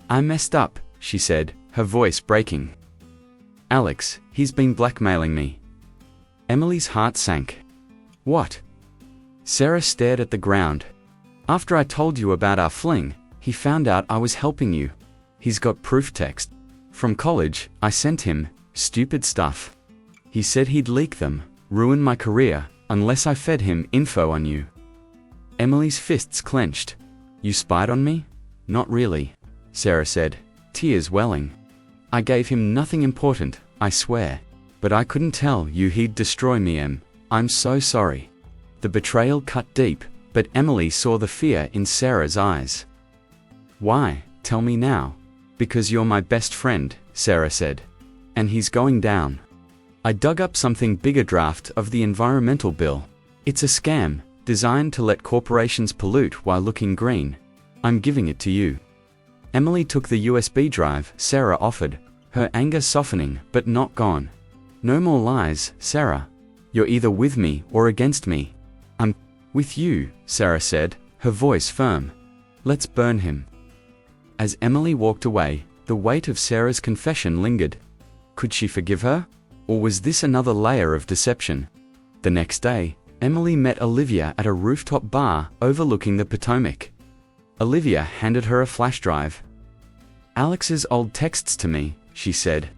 "I messed up," she said, her voice breaking. "Alex, he's been blackmailing me." Emily's heart sank. "What?" Sarah stared at the ground. "After I told you about our fling, he found out I was helping you. He's got proof text. From college, I sent him stupid stuff. He said he'd leak them, ruin my career, unless I fed him info on you." Emily's fists clenched. "You spied on me?" "Not really," Sarah said, tears welling. "I gave him nothing important, I swear. But I couldn't tell you he'd destroy me. I'm so sorry." The betrayal cut deep, but Emily saw the fear in Sarah's eyes. "Why, tell me now." "Because you're my best friend," Sarah said. "And he's going down. I dug up something bigger draft of the environmental bill. It's a scam, designed to let corporations pollute while looking green. I'm giving it to you." Emily took the USB drive Sarah offered, her anger softening but not gone. "No more lies, Sarah. You're either with me or against me." "I'm with you," Sarah said, her voice firm. "Let's burn him." As Emily walked away, the weight of Sarah's confession lingered. Could she forgive her? Or was this another layer of deception? The next day, Emily met Olivia at a rooftop bar overlooking the Potomac. Olivia handed her a flash drive. "Alex's old texts to me," she said.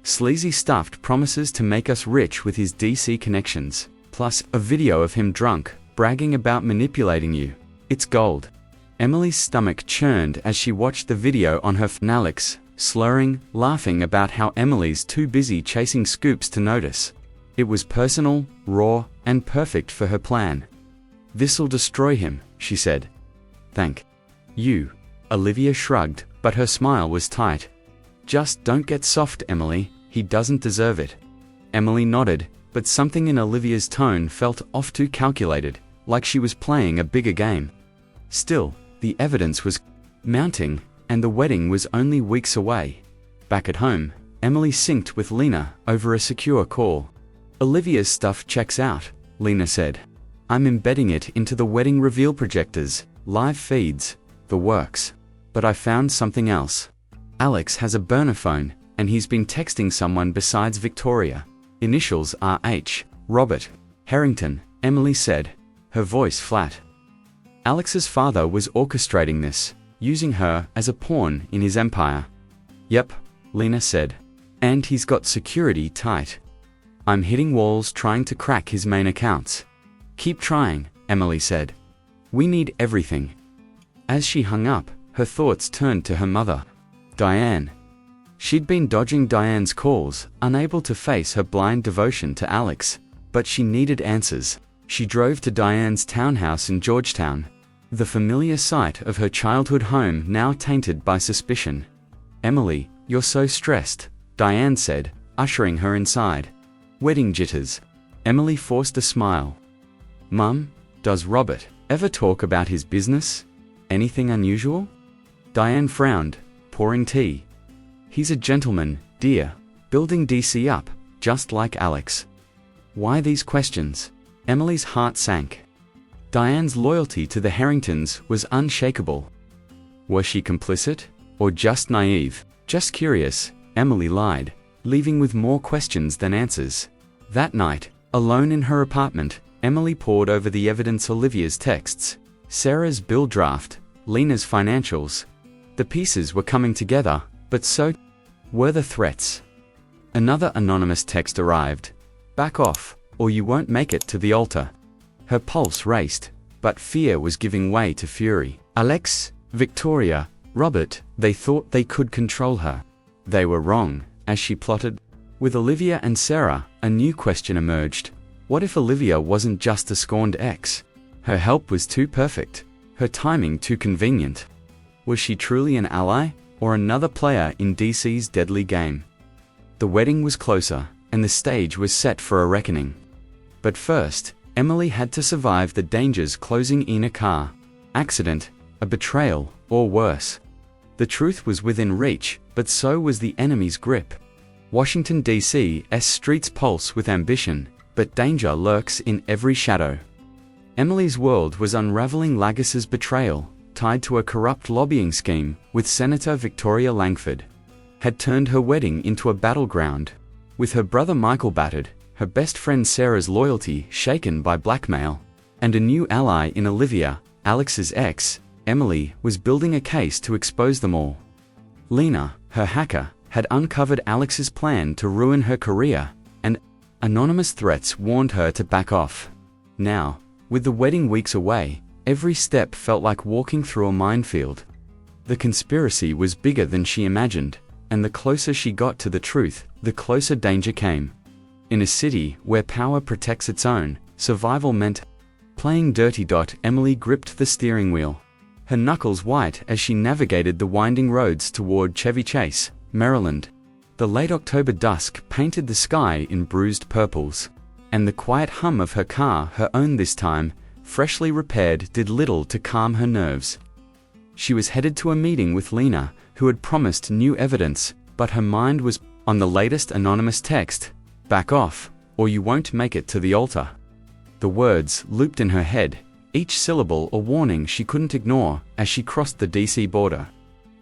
"Sleazy stuffed promises to make us rich with his DC connections, plus a video of him drunk, bragging about manipulating you. It's gold." Emily's stomach churned as she watched the video on her phone. Alex, slurring, laughing about how Emily's too busy chasing scoops to notice. It was personal, raw, and perfect for her plan. "This'll destroy him," she said. "Thank you." Olivia shrugged, but her smile was tight. "Just don't get soft, Emily, he doesn't deserve it." Emily nodded, but something in Olivia's tone felt off, too calculated, like she was playing a bigger game. Still, the evidence was mounting, and the wedding was only weeks away. Back at home, Emily synced with Lena over a secure call. "Olivia's stuff checks out," Lena said. "I'm embedding it into the wedding reveal projectors, live feeds, the works. But I found something else. Alex has a burner phone, and he's been texting someone besides Victoria. Initials are H. Robert Harrington," Emily said, her voice flat. Alex's father was orchestrating this, using her as a pawn in his empire. "Yep," Lena said. "And he's got security tight. I'm hitting walls trying to crack his main accounts." "Keep trying," Emily said. "We need everything." As she hung up, her thoughts turned to her mother, Diane. She'd been dodging Diane's calls, unable to face her blind devotion to Alex, but she needed answers. She drove to Diane's townhouse in Georgetown, the familiar site of her childhood home now tainted by suspicion. "Emily, you're so stressed," Diane said, ushering her inside. "Wedding jitters." Emily forced a smile. "Mum, does Robert ever talk about his business? Anything unusual?" Diane frowned, pouring tea. "He's a gentleman, dear, building DC up, just like Alex." "Why these questions?" Emily's heart sank. Diane's loyalty to the Harringtons was unshakable. Was she complicit, or just naive? "Just curious," Emily lied, leaving with more questions than answers. That night, alone in her apartment, Emily pored over the evidence: Olivia's texts, Sarah's bill draft, Lena's financials. The pieces were coming together, but so were the threats. Another anonymous text arrived. "Back off, or you won't make it to the altar." Her pulse raced, but fear was giving way to fury. Alex, Victoria, Robert, they thought they could control her. They were wrong, as she plotted. With Olivia and Sarah, a new question emerged. What if Olivia wasn't just a scorned ex? Her help was too perfect, her timing too convenient. Was she truly an ally, or another player in DC's deadly game? The wedding was closer, and the stage was set for a reckoning. But first, Emily had to survive the dangers closing in: a car accident, a betrayal, or worse. The truth was within reach, but so was the enemy's grip. Washington D.C.'s streets pulse with ambition, but danger lurks in every shadow. Emily's world was unraveling. Lagos's betrayal, tied to a corrupt lobbying scheme with Senator Victoria Langford, had turned her wedding into a battleground. With her brother Michael battered, her best friend Sarah's loyalty shaken by blackmail, and a new ally in Olivia, Alex's ex, Emily was building a case to expose them all. Lena, her hacker, had uncovered Alex's plan to ruin her career, and anonymous threats warned her to back off. Now, with the wedding weeks away, every step felt like walking through a minefield. The conspiracy was bigger than she imagined, and the closer she got to the truth, the closer danger came. In a city where power protects its own, survival meant Playing dirty. Emily gripped the steering wheel, her knuckles white as she navigated the winding roads toward Chevy Chase, Maryland. The late October dusk painted the sky in bruised purples, and the quiet hum of her car, her own this time, freshly repaired, did little to calm her nerves. She was headed to a meeting with Lena, who had promised new evidence, but her mind was on the latest anonymous text, "Back off, or you won't make it to the altar." The words looped in her head, each syllable a warning she couldn't ignore as she crossed the DC border.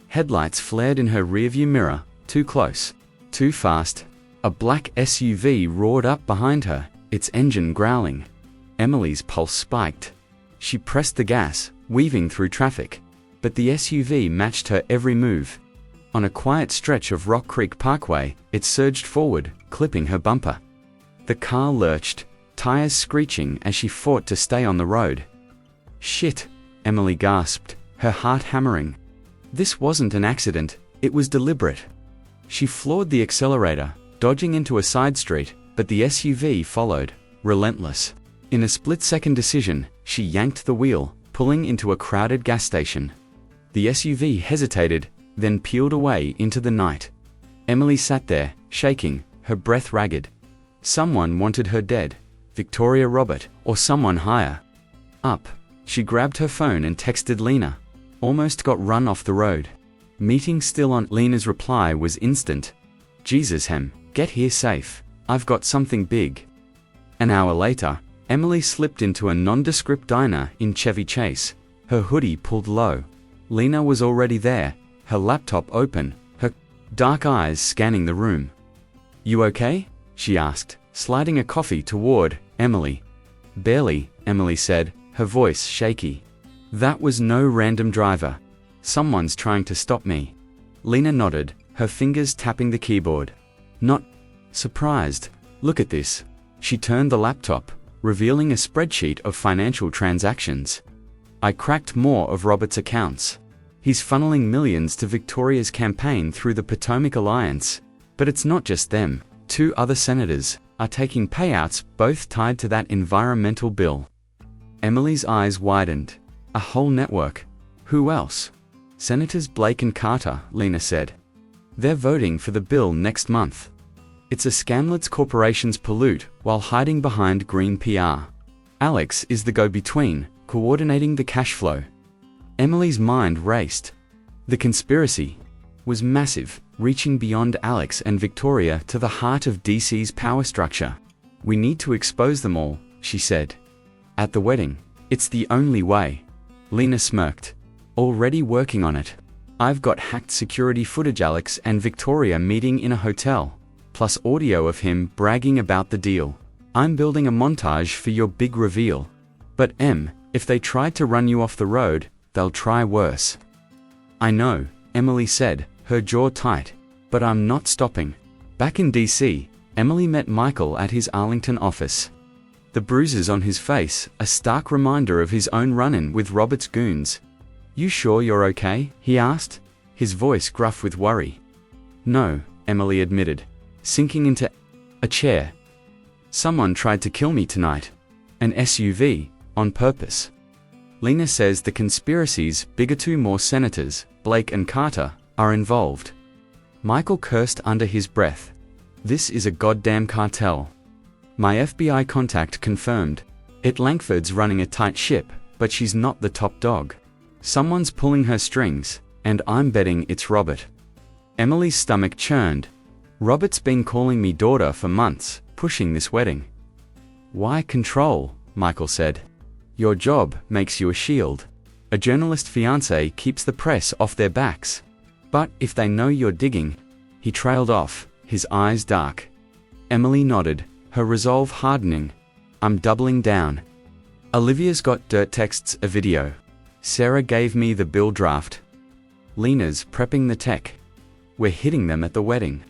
Headlights flared in her rearview mirror, too close, too fast. A black SUV roared up behind her, its engine growling. Emily's pulse spiked. She pressed the gas, weaving through traffic, but the SUV matched her every move. On a quiet stretch of Rock Creek Parkway, it surged forward, clipping her bumper. The car lurched, tires screeching as she fought to stay on the road. "Shit," Emily gasped, her heart hammering. This wasn't an accident, it was deliberate. She floored the accelerator, dodging into a side street, but the SUV followed, relentless. In a split-second decision, she yanked the wheel, pulling into a crowded gas station. The SUV hesitated, then peeled away into the night. Emily sat there, shaking, her breath ragged. Someone wanted her dead, Victoria Robert, or someone higher up. She grabbed her phone and texted Lena. Almost got run off the road. Meeting still on. Lena's reply was instant. "Jesus hem, get here safe. I've got something big." An hour later, Emily slipped into a nondescript diner in Chevy Chase, her hoodie pulled low. Lena was already there, her laptop open, her dark eyes scanning the room. "You okay?" she asked, sliding a coffee toward Emily. "Barely," Emily said, her voice shaky. "That was no random driver. Someone's trying to stop me." Lena nodded, her fingers tapping the keyboard. "Not surprised. Look at this." She turned the laptop, revealing a spreadsheet of financial transactions. "I cracked more of Robert's accounts. He's funneling millions to Victoria's campaign through the Potomac Alliance. But it's not just them. 2 other senators are taking payouts, both tied to that environmental bill." Emily's eyes widened. A whole network. Who else? "Senators Blake and Carter," Lena said. "They're voting for the bill next month. It's a scam lets corporations pollute while hiding behind green PR. Alex is the go-between, coordinating the cash flow." Emily's mind raced. The conspiracy was massive, reaching beyond Alex and Victoria to the heart of DC's power structure. "We need to expose them all," she said. "At the wedding. It's the only way." Lena smirked. "Already working on it. I've got hacked security footage Alex and Victoria meeting in a hotel, plus audio of him bragging about the deal. I'm building a montage for your big reveal. But if they tried to run you off the road, they'll try worse." "I know," Emily said, her jaw tight. "But I'm not stopping." Back in DC, Emily met Michael at his Arlington office. The bruises on his face, a stark reminder of his own run-in with Robert's goons. "You sure you're okay?" he asked, his voice gruff with worry. "No," Emily admitted, sinking into a chair. "Someone tried to kill me tonight. An SUV, on purpose." Lena says the conspiracy's bigger. 2 more senators, Blake and Carter, are involved. Michael cursed under his breath. "This is a goddamn cartel." "My FBI contact confirmed. It Langford's running a tight ship, but she's not the top dog. Someone's pulling her strings, and I'm betting it's Robert." Emily's stomach churned. "Robert's been calling me daughter for months, pushing this wedding." "Why control?" Michael said. "Your job makes you a shield. A journalist fiancé keeps the press off their backs. But if they know you're digging..." He trailed off, his eyes dark. Emily nodded, her resolve hardening. "I'm doubling down. Olivia's got dirt texts, a video. Sarah gave me the bill draft. Lena's prepping the tech. We're hitting them at the wedding."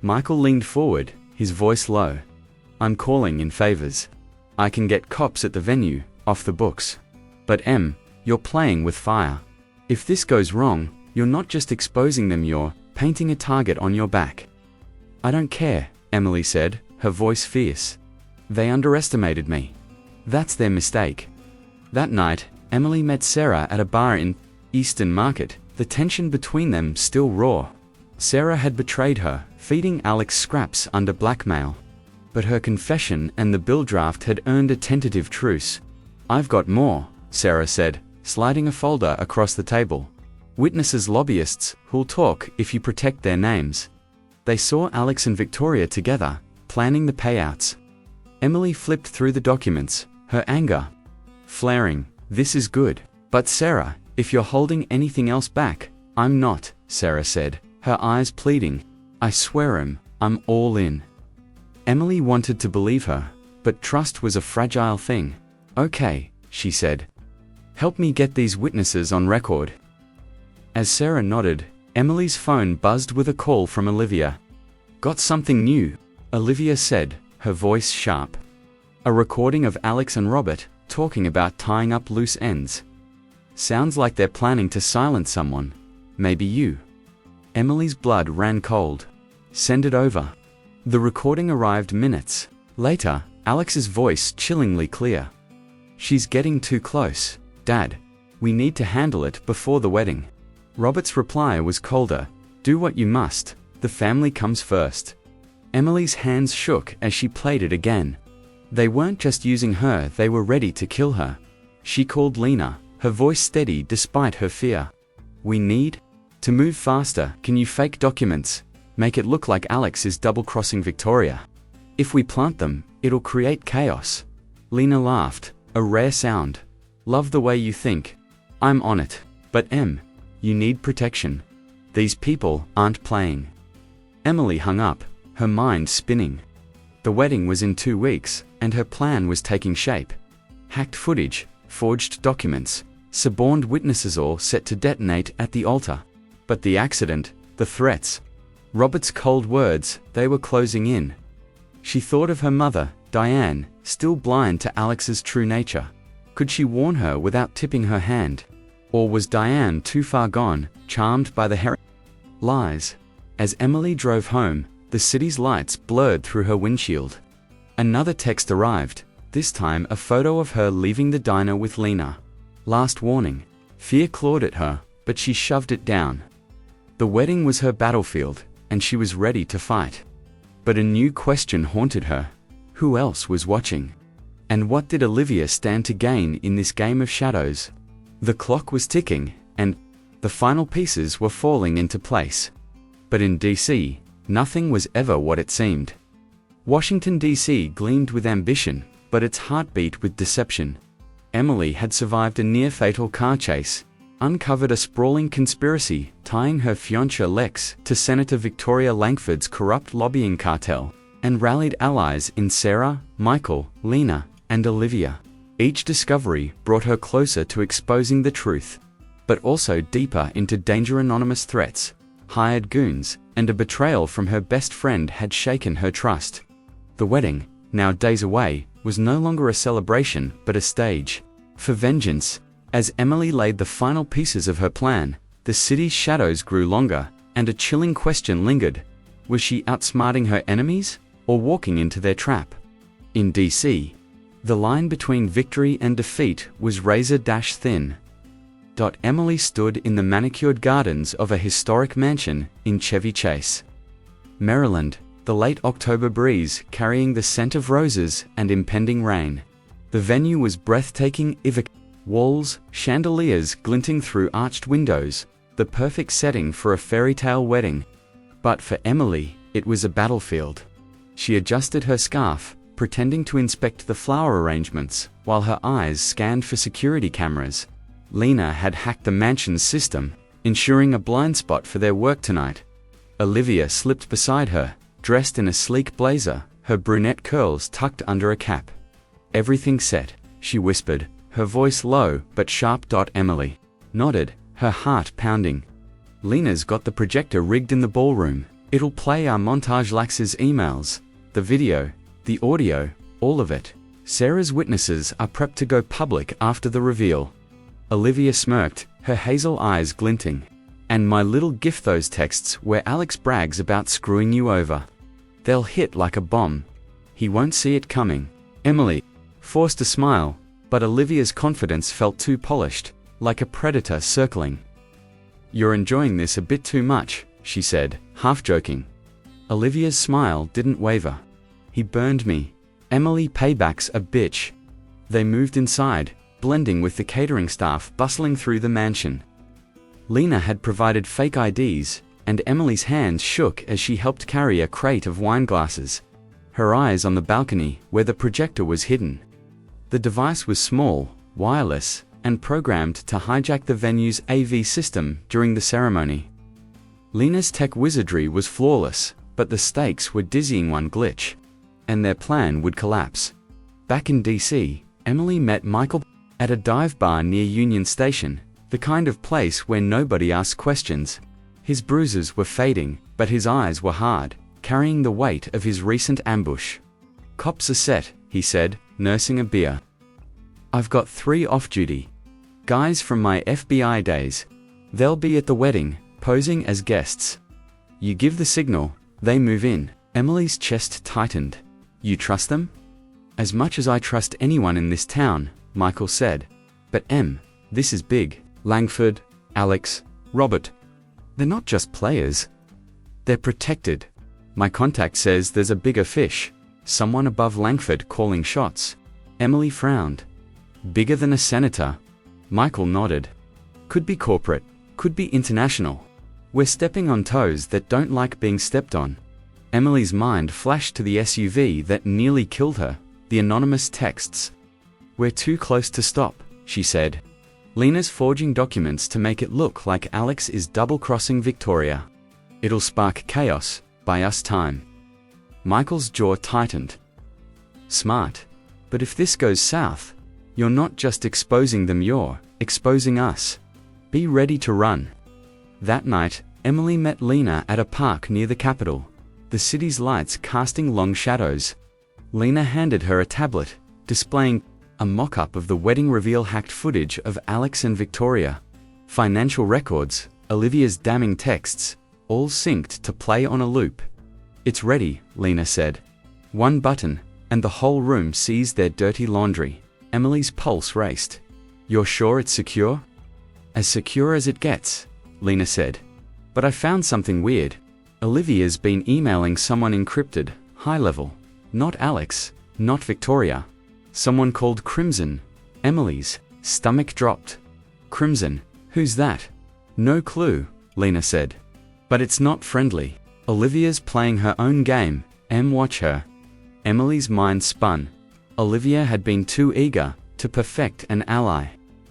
Michael leaned forward, his voice low. "I'm calling in favors. I can get cops at the venue, off the books. But you're playing with fire. If this goes wrong, you're not just exposing them, you're painting a target on your back." "I don't care," Emily said, her voice fierce. "They underestimated me. That's their mistake. That night, Emily met Sarah at a bar in Eastern Market, the tension between them still raw. Sarah had betrayed her, feeding Alex scraps under blackmail. But her confession and the bill draft had earned a tentative truce. "I've got more," Sarah said, sliding a folder across the table. "Witnesses, lobbyists, who'll talk if you protect their names." They saw Alex and Victoria together, planning the payouts. Emily flipped through the documents, her anger flaring. "This is good. But Sarah, if you're holding anything else back." "I'm not," Sarah said, her eyes pleading. "I swear I'm all in." Emily wanted to believe her, but trust was a fragile thing. "Okay," she said. "Help me get these witnesses on record." As Sarah nodded, Emily's phone buzzed with a call from Olivia. "Got something new," Olivia said, her voice sharp. "A recording of Alex and Robert talking about tying up loose ends. Sounds like they're planning to silence someone. Maybe you." Emily's blood ran cold. "Send it over." The recording arrived minutes later, Alex's voice chillingly clear. "She's getting too close, Dad. We need to handle it before the wedding." Robert's reply was colder. "Do what you must. The family comes first." Emily's hands shook as she played it again. They weren't just using her, they were ready to kill her. She called Lena, her voice steady despite her fear. "We need to move faster. Can you fake documents? Make it look like Alex is double-crossing Victoria. If we plant them, it'll create chaos." Lena laughed, a rare sound. "Love the way you think. I'm on it. But you need protection. These people aren't playing." Emily hung up, her mind spinning. The wedding was in 2 weeks, and her plan was taking shape. Hacked footage, forged documents, suborned witnesses, all set to detonate at the altar. But the accident, the threats, Robert's cold words, they were closing in. She thought of her mother, Diane, still blind to Alex's true nature. Could she warn her without tipping her hand? Or was Diane too far gone, charmed by the lies? As Emily drove home, the city's lights blurred through her windshield. Another text arrived, this time a photo of her leaving the diner with Lena. Last warning. Fear clawed at her, but she shoved it down. The wedding was her battlefield, and she was ready to fight. But a new question haunted her. Who else was watching? And what did Olivia stand to gain in this game of shadows? The clock was ticking, and the final pieces were falling into place. But in D.C., nothing was ever what it seemed. Washington D.C. gleamed with ambition, but its heart beat with deception. Emily had survived a near-fatal car chase, uncovered a sprawling conspiracy tying her fiancé Lex to Senator Victoria Langford's corrupt lobbying cartel, and rallied allies in Sarah, Michael, Lena, and Olivia. Each discovery brought her closer to exposing the truth, but also deeper into danger. Anonymous threats, hired goons, and a betrayal from her best friend had shaken her trust. The wedding, now days away, was no longer a celebration but a stage for vengeance. As Emily laid the final pieces of her plan, the city's shadows grew longer, and a chilling question lingered. Was she outsmarting her enemies, or walking into their trap? In D.C., the line between victory and defeat was razor-thin. Emily stood in the manicured gardens of a historic mansion in Chevy Chase, Maryland, the late October breeze carrying the scent of roses and impending rain. The venue was breathtaking, walls, chandeliers glinting through arched windows, the perfect setting for a fairy tale wedding. But for Emily, it was a battlefield. She adjusted her scarf, pretending to inspect the flower arrangements, while her eyes scanned for security cameras. Lena had hacked the mansion's system, ensuring a blind spot for their work tonight. Olivia slipped beside her, dressed in a sleek blazer, her brunette curls tucked under a cap. "Everything set," she whispered, her voice low but sharp. Emily nodded, her heart pounding. "Lena's got the projector rigged in the ballroom. It'll play our montage, Lax's emails, the video, the audio, all of it. Sarah's witnesses are prepped to go public after the reveal." Olivia smirked, her hazel eyes glinting. "And my little gift, those texts where Alex brags about screwing you over. They'll hit like a bomb. He won't see it coming." Emily forced a smile, but Olivia's confidence felt too polished, like a predator circling. "You're enjoying this a bit too much," she said, half joking. Olivia's smile didn't waver. "He burned me. Emily, payback's a bitch." They moved inside, blending with the catering staff bustling through the mansion. Lena had provided fake IDs, and Emily's hands shook as she helped carry a crate of wine glasses. Her eyes on the balcony where the projector was hidden. The device was small, wireless, and programmed to hijack the venue's AV system during the ceremony. Lena's tech wizardry was flawless, but the stakes were dizzying. One glitch, and their plan would collapse. Back in D.C., Emily met Michael at a dive bar near Union Station, the kind of place where nobody asks questions. His bruises were fading, but his eyes were hard, carrying the weight of his recent ambush. "Cops are set," he said, nursing a beer. "I've got 3 off-duty guys from my FBI days. They'll be at the wedding, posing as guests. You give the signal, they move in." Emily's chest tightened. "You trust them?" "As much as I trust anyone in this town," Michael said. "But this is big. Langford, Alex, Robert. They're not just players. They're protected. My contact says there's a bigger fish, someone above Langford calling shots." Emily frowned. "Bigger than a senator?" Michael nodded. "Could be corporate, could be international. We're stepping on toes that don't like being stepped on." Emily's mind flashed to the SUV that nearly killed her, the anonymous texts. "We're too close to stop," she said. "Lena's forging documents to make it look like Alex is double-crossing Victoria. It'll spark chaos, buy us time." Michael's jaw tightened. "Smart. But if this goes south, you're not just exposing them, you're exposing us. Be ready to run." That night, Emily met Lena at a park near the Capitol, the city's lights casting long shadows. Lena handed her a tablet, displaying a mock-up of the wedding reveal, hacked footage of Alex and Victoria, financial records, Olivia's damning texts, all synced to play on a loop. "It's ready," Lena said. "One button, and the whole room sees their dirty laundry." Emily's pulse raced. "You're sure it's secure?" "As secure as it gets," Lena said. "But I found something weird. Olivia's been emailing someone encrypted, high level. Not Alex, not Victoria. Someone called Crimson." Emily's stomach dropped. "Crimson? Who's that?" "No clue," Lena said. "But it's not friendly. Olivia's playing her own game, watch her." Emily's mind spun. Olivia had been too eager to perfect an ally.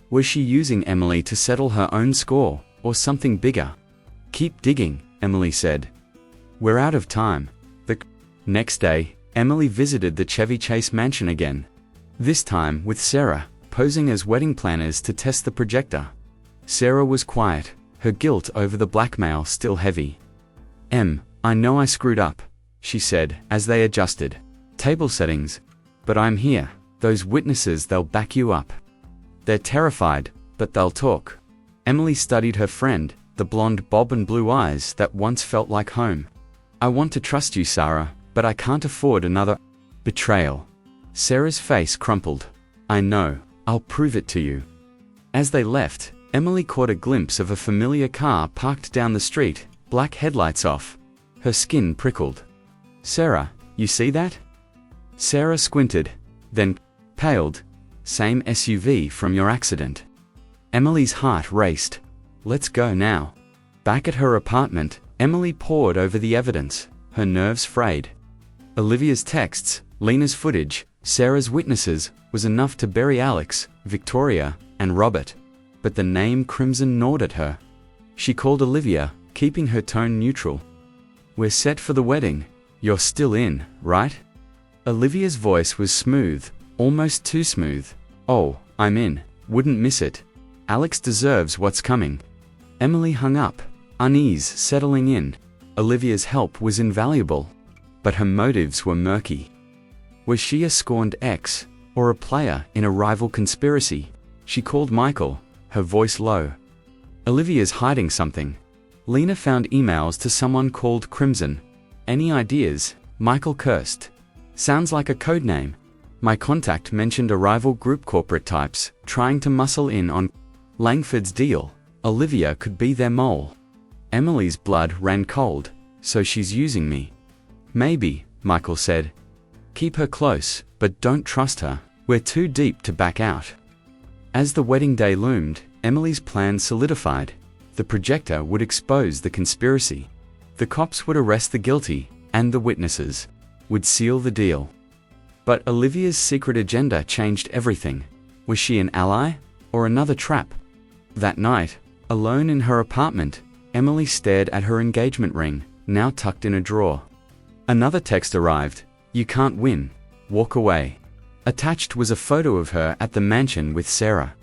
Was she using Emily to settle her own score, or something bigger? "Keep digging," Emily said. "We're out of time." The next day, Emily visited the Chevy Chase mansion again. This time with Sarah, posing as wedding planners to test the projector. Sarah was quiet, her guilt over the blackmail still heavy. "I know I screwed up," she said as they adjusted table settings. "But I'm here. Those witnesses, they'll back you up. They're terrified, but they'll talk." Emily studied her friend, the blonde bob and blue eyes that once felt like home. "I want to trust you, Sarah, but I can't afford another betrayal." Sarah's face crumpled. "I know, I'll prove it to you." As they left, Emily caught a glimpse of a familiar car parked down the street, black headlights off. Her skin prickled. "Sarah, you see that?" Sarah squinted, then paled. "Same SUV from your accident." Emily's heart raced. "Let's go now." Back at her apartment, Emily pored over the evidence, her nerves frayed. Olivia's texts, Lena's footage, Sarah's witnesses was enough to bury Alex, Victoria, and Robert. But the name Crimson gnawed at her. She called Olivia, keeping her tone neutral. "We're set for the wedding. You're still in, right?" Olivia's voice was smooth, almost too smooth. "Oh, I'm in. Wouldn't miss it. Alex deserves what's coming." Emily hung up, unease settling in. Olivia's help was invaluable, but her motives were murky. Was she a scorned ex, or a player in a rival conspiracy? She called Michael, her voice low. "Olivia's hiding something." Lena found emails to someone called Crimson. "Any ideas?" Michael cursed. "Sounds like a code name." My contact mentioned a rival group corporate types trying to muscle in on Langford's deal. Olivia could be their mole. Emily's blood ran cold, so she's using me. Maybe, Michael said. Keep her close, but don't trust her. We're too deep to back out. As the wedding day loomed, Emily's plan solidified. The projector would expose the conspiracy. The cops would arrest the guilty, and the witnesses would seal the deal. But Olivia's secret agenda changed everything. Was she an ally, or another trap? That night, alone in her apartment, Emily stared at her engagement ring, now tucked in a drawer. Another text arrived. You can't win. Walk away. Attached was a photo of her at the mansion with Sarah.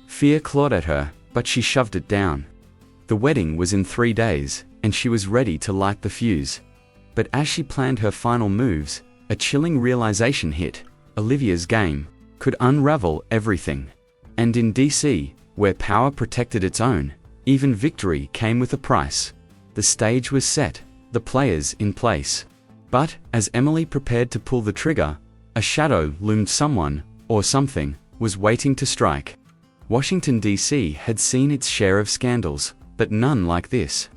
Fear clawed at her, but she shoved it down. The wedding was in 3 days, and she was ready to light the fuse. But as she planned her final moves, a chilling realization hit. Olivia's game could unravel everything. And in D.C., where power protected its own, even victory came with a price. The stage was set, the players in place. But, as Emily prepared to pull the trigger, a shadow loomed. Someone, or something, was waiting to strike. Washington D.C. had seen its share of scandals, but none like this.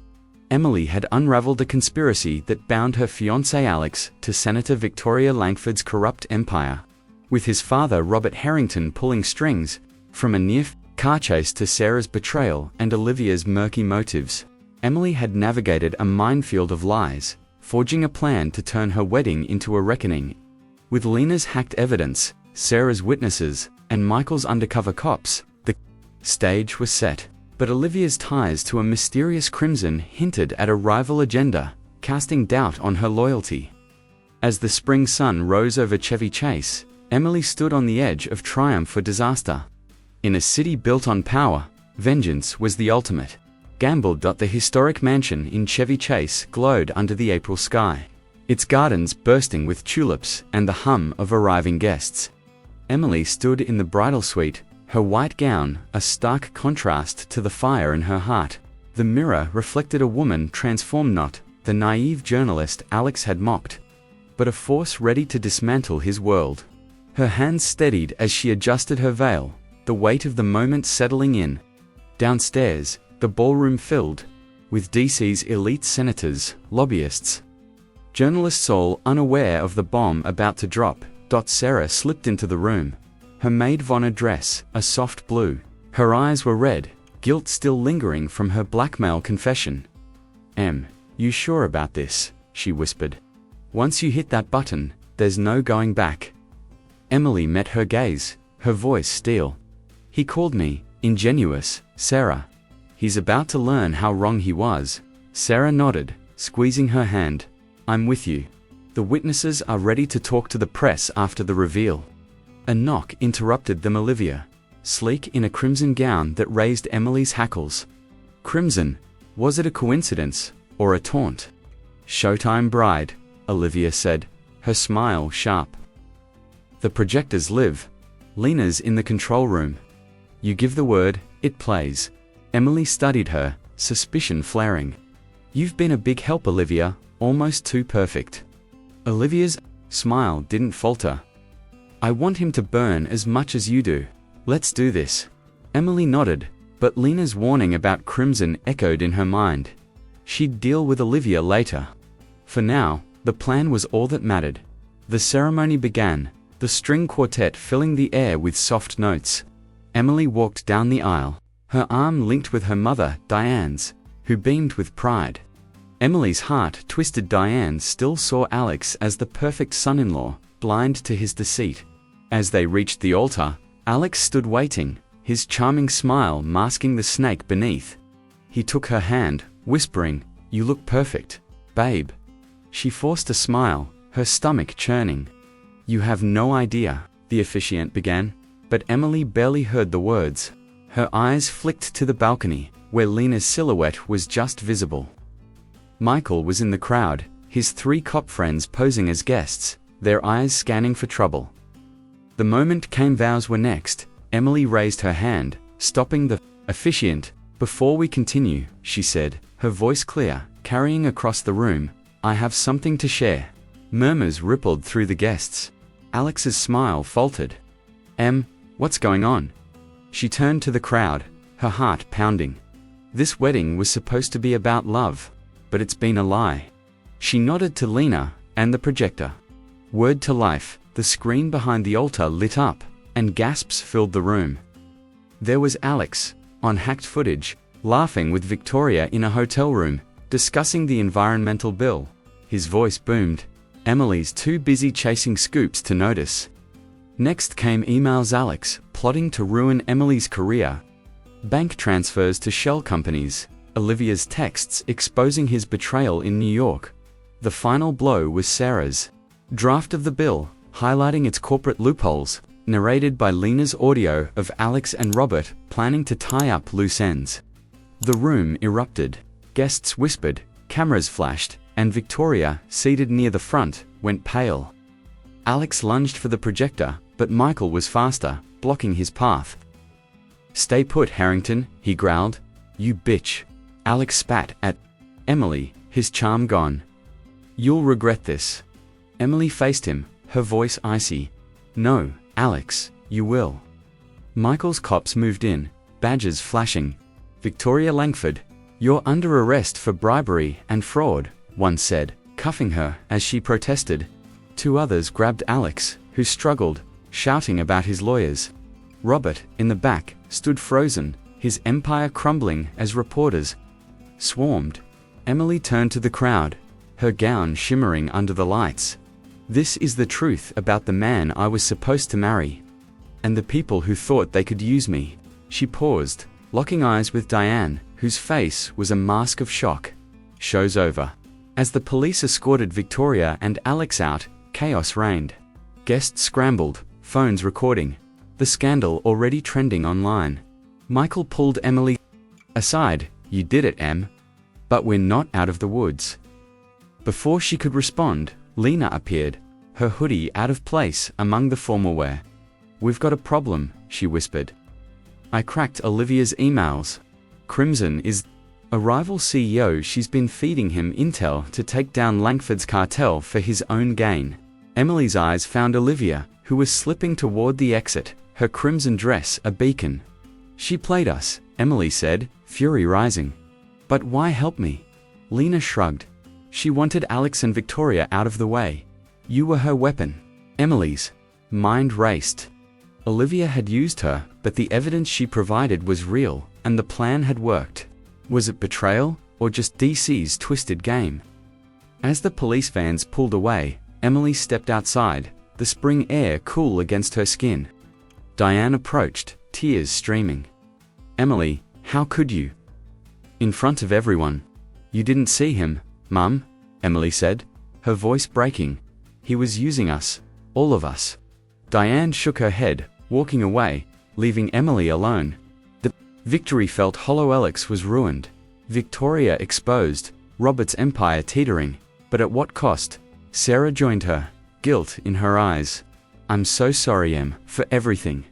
Emily had unraveled a conspiracy that bound her fiancé Alex to Senator Victoria Langford's corrupt empire. With his father Robert Harrington pulling strings, from a near car chase to Sarah's betrayal and Olivia's murky motives, Emily had navigated a minefield of lies, forging a plan to turn her wedding into a reckoning. With Lena's hacked evidence, Sarah's witnesses, and Michael's undercover cops, the stage was set. But Olivia's ties to a mysterious crimson hinted at a rival agenda, casting doubt on her loyalty. As the spring sun rose over Chevy Chase, Emily stood on the edge of triumph or disaster. In a city built on power, vengeance was the ultimate. Gamble. The historic mansion in Chevy Chase glowed under the April sky, its gardens bursting with tulips and the hum of arriving guests. Emily stood in the bridal suite, her white gown a stark contrast to the fire in her heart. The mirror reflected a woman transformed, not the naive journalist Alex had mocked, but a force ready to dismantle his world. Her hands steadied as she adjusted her veil, the weight of the moment settling in. Downstairs, the ballroom filled with DC's elite senators, lobbyists, journalists, all unaware of the bomb about to drop. Sarah slipped into the room. Her maid of honor dress, a soft blue. Her eyes were red, guilt still lingering from her blackmail confession. You sure about this? She whispered. Once you hit that button, there's no going back. Emily met her gaze, her voice steel. He called me ingenuous, Sarah. He's about to learn how wrong he was. Sarah nodded, squeezing her hand. I'm with you. The witnesses are ready to talk to the press after the reveal. A knock interrupted them. Olivia, sleek in a crimson gown that raised Emily's hackles. Crimson, was it a coincidence, or a taunt? Showtime bride, Olivia said, her smile sharp. The projectors live. Lena's in the control room. You give the word, it plays. Emily studied her, suspicion flaring. You've been a big help, Olivia, almost too perfect. Olivia's smile didn't falter. I want him to burn as much as you do. Let's do this. Emily nodded, but Lena's warning about crimson echoed in her mind. She'd deal with Olivia later. For now, the plan was all that mattered. The ceremony began, the string quartet filling the air with soft notes. Emily walked down the aisle, her arm linked with her mother, Diane's, who beamed with pride. Emily's heart twisted. Diane still saw Alex as the perfect son-in-law, blind to his deceit. As they reached the altar, Alex stood waiting, his charming smile masking the snake beneath. He took her hand, whispering, "You look perfect, babe." She forced a smile, her stomach churning. "You have no idea," the officiant began, but Emily barely heard the words. Her eyes flicked to the balcony, where Lena's silhouette was just visible. Michael was in the crowd, his 3 cop friends posing as guests, their eyes scanning for trouble. The moment came. Vows were next. Emily raised her hand, stopping the officiant. "Before we continue," she said, her voice clear, carrying across the room, "I have something to share." Murmurs rippled through the guests. Alex's smile faltered. What's going on? She turned to the crowd, her heart pounding. This wedding was supposed to be about love, but it's been a lie. She nodded to Lena and the projector. Word to life, the screen behind the altar lit up, and gasps filled the room. There was Alex, on hacked footage, laughing with Victoria in a hotel room, discussing the environmental bill. His voice boomed. Emily's too busy chasing scoops to notice. Next came emails Alex, plotting to ruin Emily's career. Bank transfers to shell companies. Olivia's texts exposing his betrayal in New York. The final blow was Sarah's draft of the bill, highlighting its corporate loopholes, narrated by Lena's audio of Alex and Robert planning to tie up loose ends. The room erupted. Guests whispered, cameras flashed, and Victoria, seated near the front, went pale. Alex lunged for the projector, but Michael was faster, blocking his path. "Stay put, Harrington," he growled. "You bitch." Alex spat at Emily, his charm gone. "You'll regret this." Emily faced him, her voice icy. "No, Alex, you will." Michael's cops moved in, badges flashing. "Victoria Langford, you're under arrest for bribery and fraud," one said, cuffing her as she protested. Two others grabbed Alex, who struggled, shouting about his lawyers. Robert, in the back, stood frozen, his empire crumbling as reporters swarmed. Emily turned to the crowd, her gown shimmering under the lights. "This is the truth about the man I was supposed to marry. And the people who thought they could use me." She paused, locking eyes with Diane, whose face was a mask of shock. "Show's over." As the police escorted Victoria and Alex out, chaos reigned. Guests scrambled, phones recording. The scandal already trending online. Michael pulled Emily aside. "You did it, Em. But we're not out of the woods." Before she could respond, Lena appeared, her hoodie out of place among the formal wear. "We've got a problem," she whispered. I cracked Olivia's emails. Crimson is a rival CEO. She's been feeding him intel to take down Langford's cartel for his own gain. Emily's eyes found Olivia, who was slipping toward the exit, her crimson dress a beacon. "She played us," Emily said, fury rising. "But why help me?" Lena shrugged. "She wanted Alex and Victoria out of the way. You were her weapon." Emily's mind raced. Olivia had used her, but the evidence she provided was real, and the plan had worked. Was it betrayal, or just DC's twisted game? As the police vans pulled away, Emily stepped outside, the spring air cool against her skin. Diane approached, tears streaming. "Emily, how could you?" "In front of everyone." "You didn't see him, Mum," Emily said, her voice breaking. "He was using us, all of us." Diane shook her head, walking away, leaving Emily alone. The victory felt hollow. Alex was ruined. Victoria exposed, Robert's empire teetering. But at what cost? Sarah joined her, guilt in her eyes. "I'm so sorry, Em, for everything."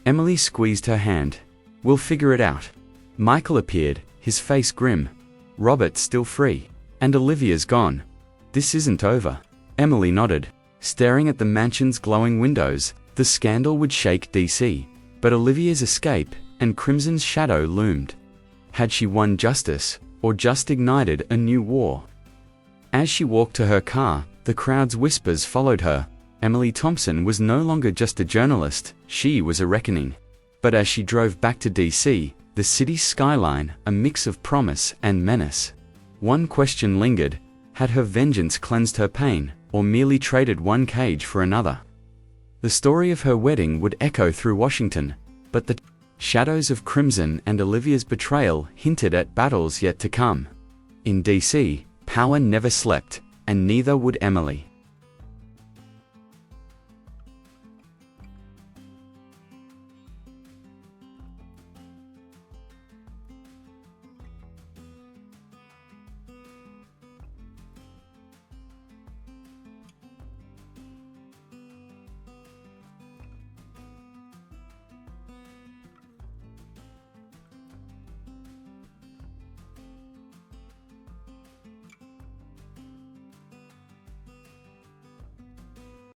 Emily squeezed her hand. "We'll figure it out." Michael appeared, his face grim. Robert still free. And Olivia's gone. "This isn't over." Emily nodded, staring at the mansion's glowing windows. The scandal would shake DC, but Olivia's escape and Crimson's shadow loomed. Had she won justice, or just ignited a new war? As she walked to her car, the crowd's whispers followed her. Emily Thompson was no longer just a journalist, she was a reckoning. But as she drove back to DC, the city's skyline, a mix of promise and menace. One question lingered: had her vengeance cleansed her pain, or merely traded one cage for another? The story of her wedding would echo through Washington, but the shadows of Crimson and Olivia's betrayal hinted at battles yet to come. In DC, power never slept, and neither would Emily.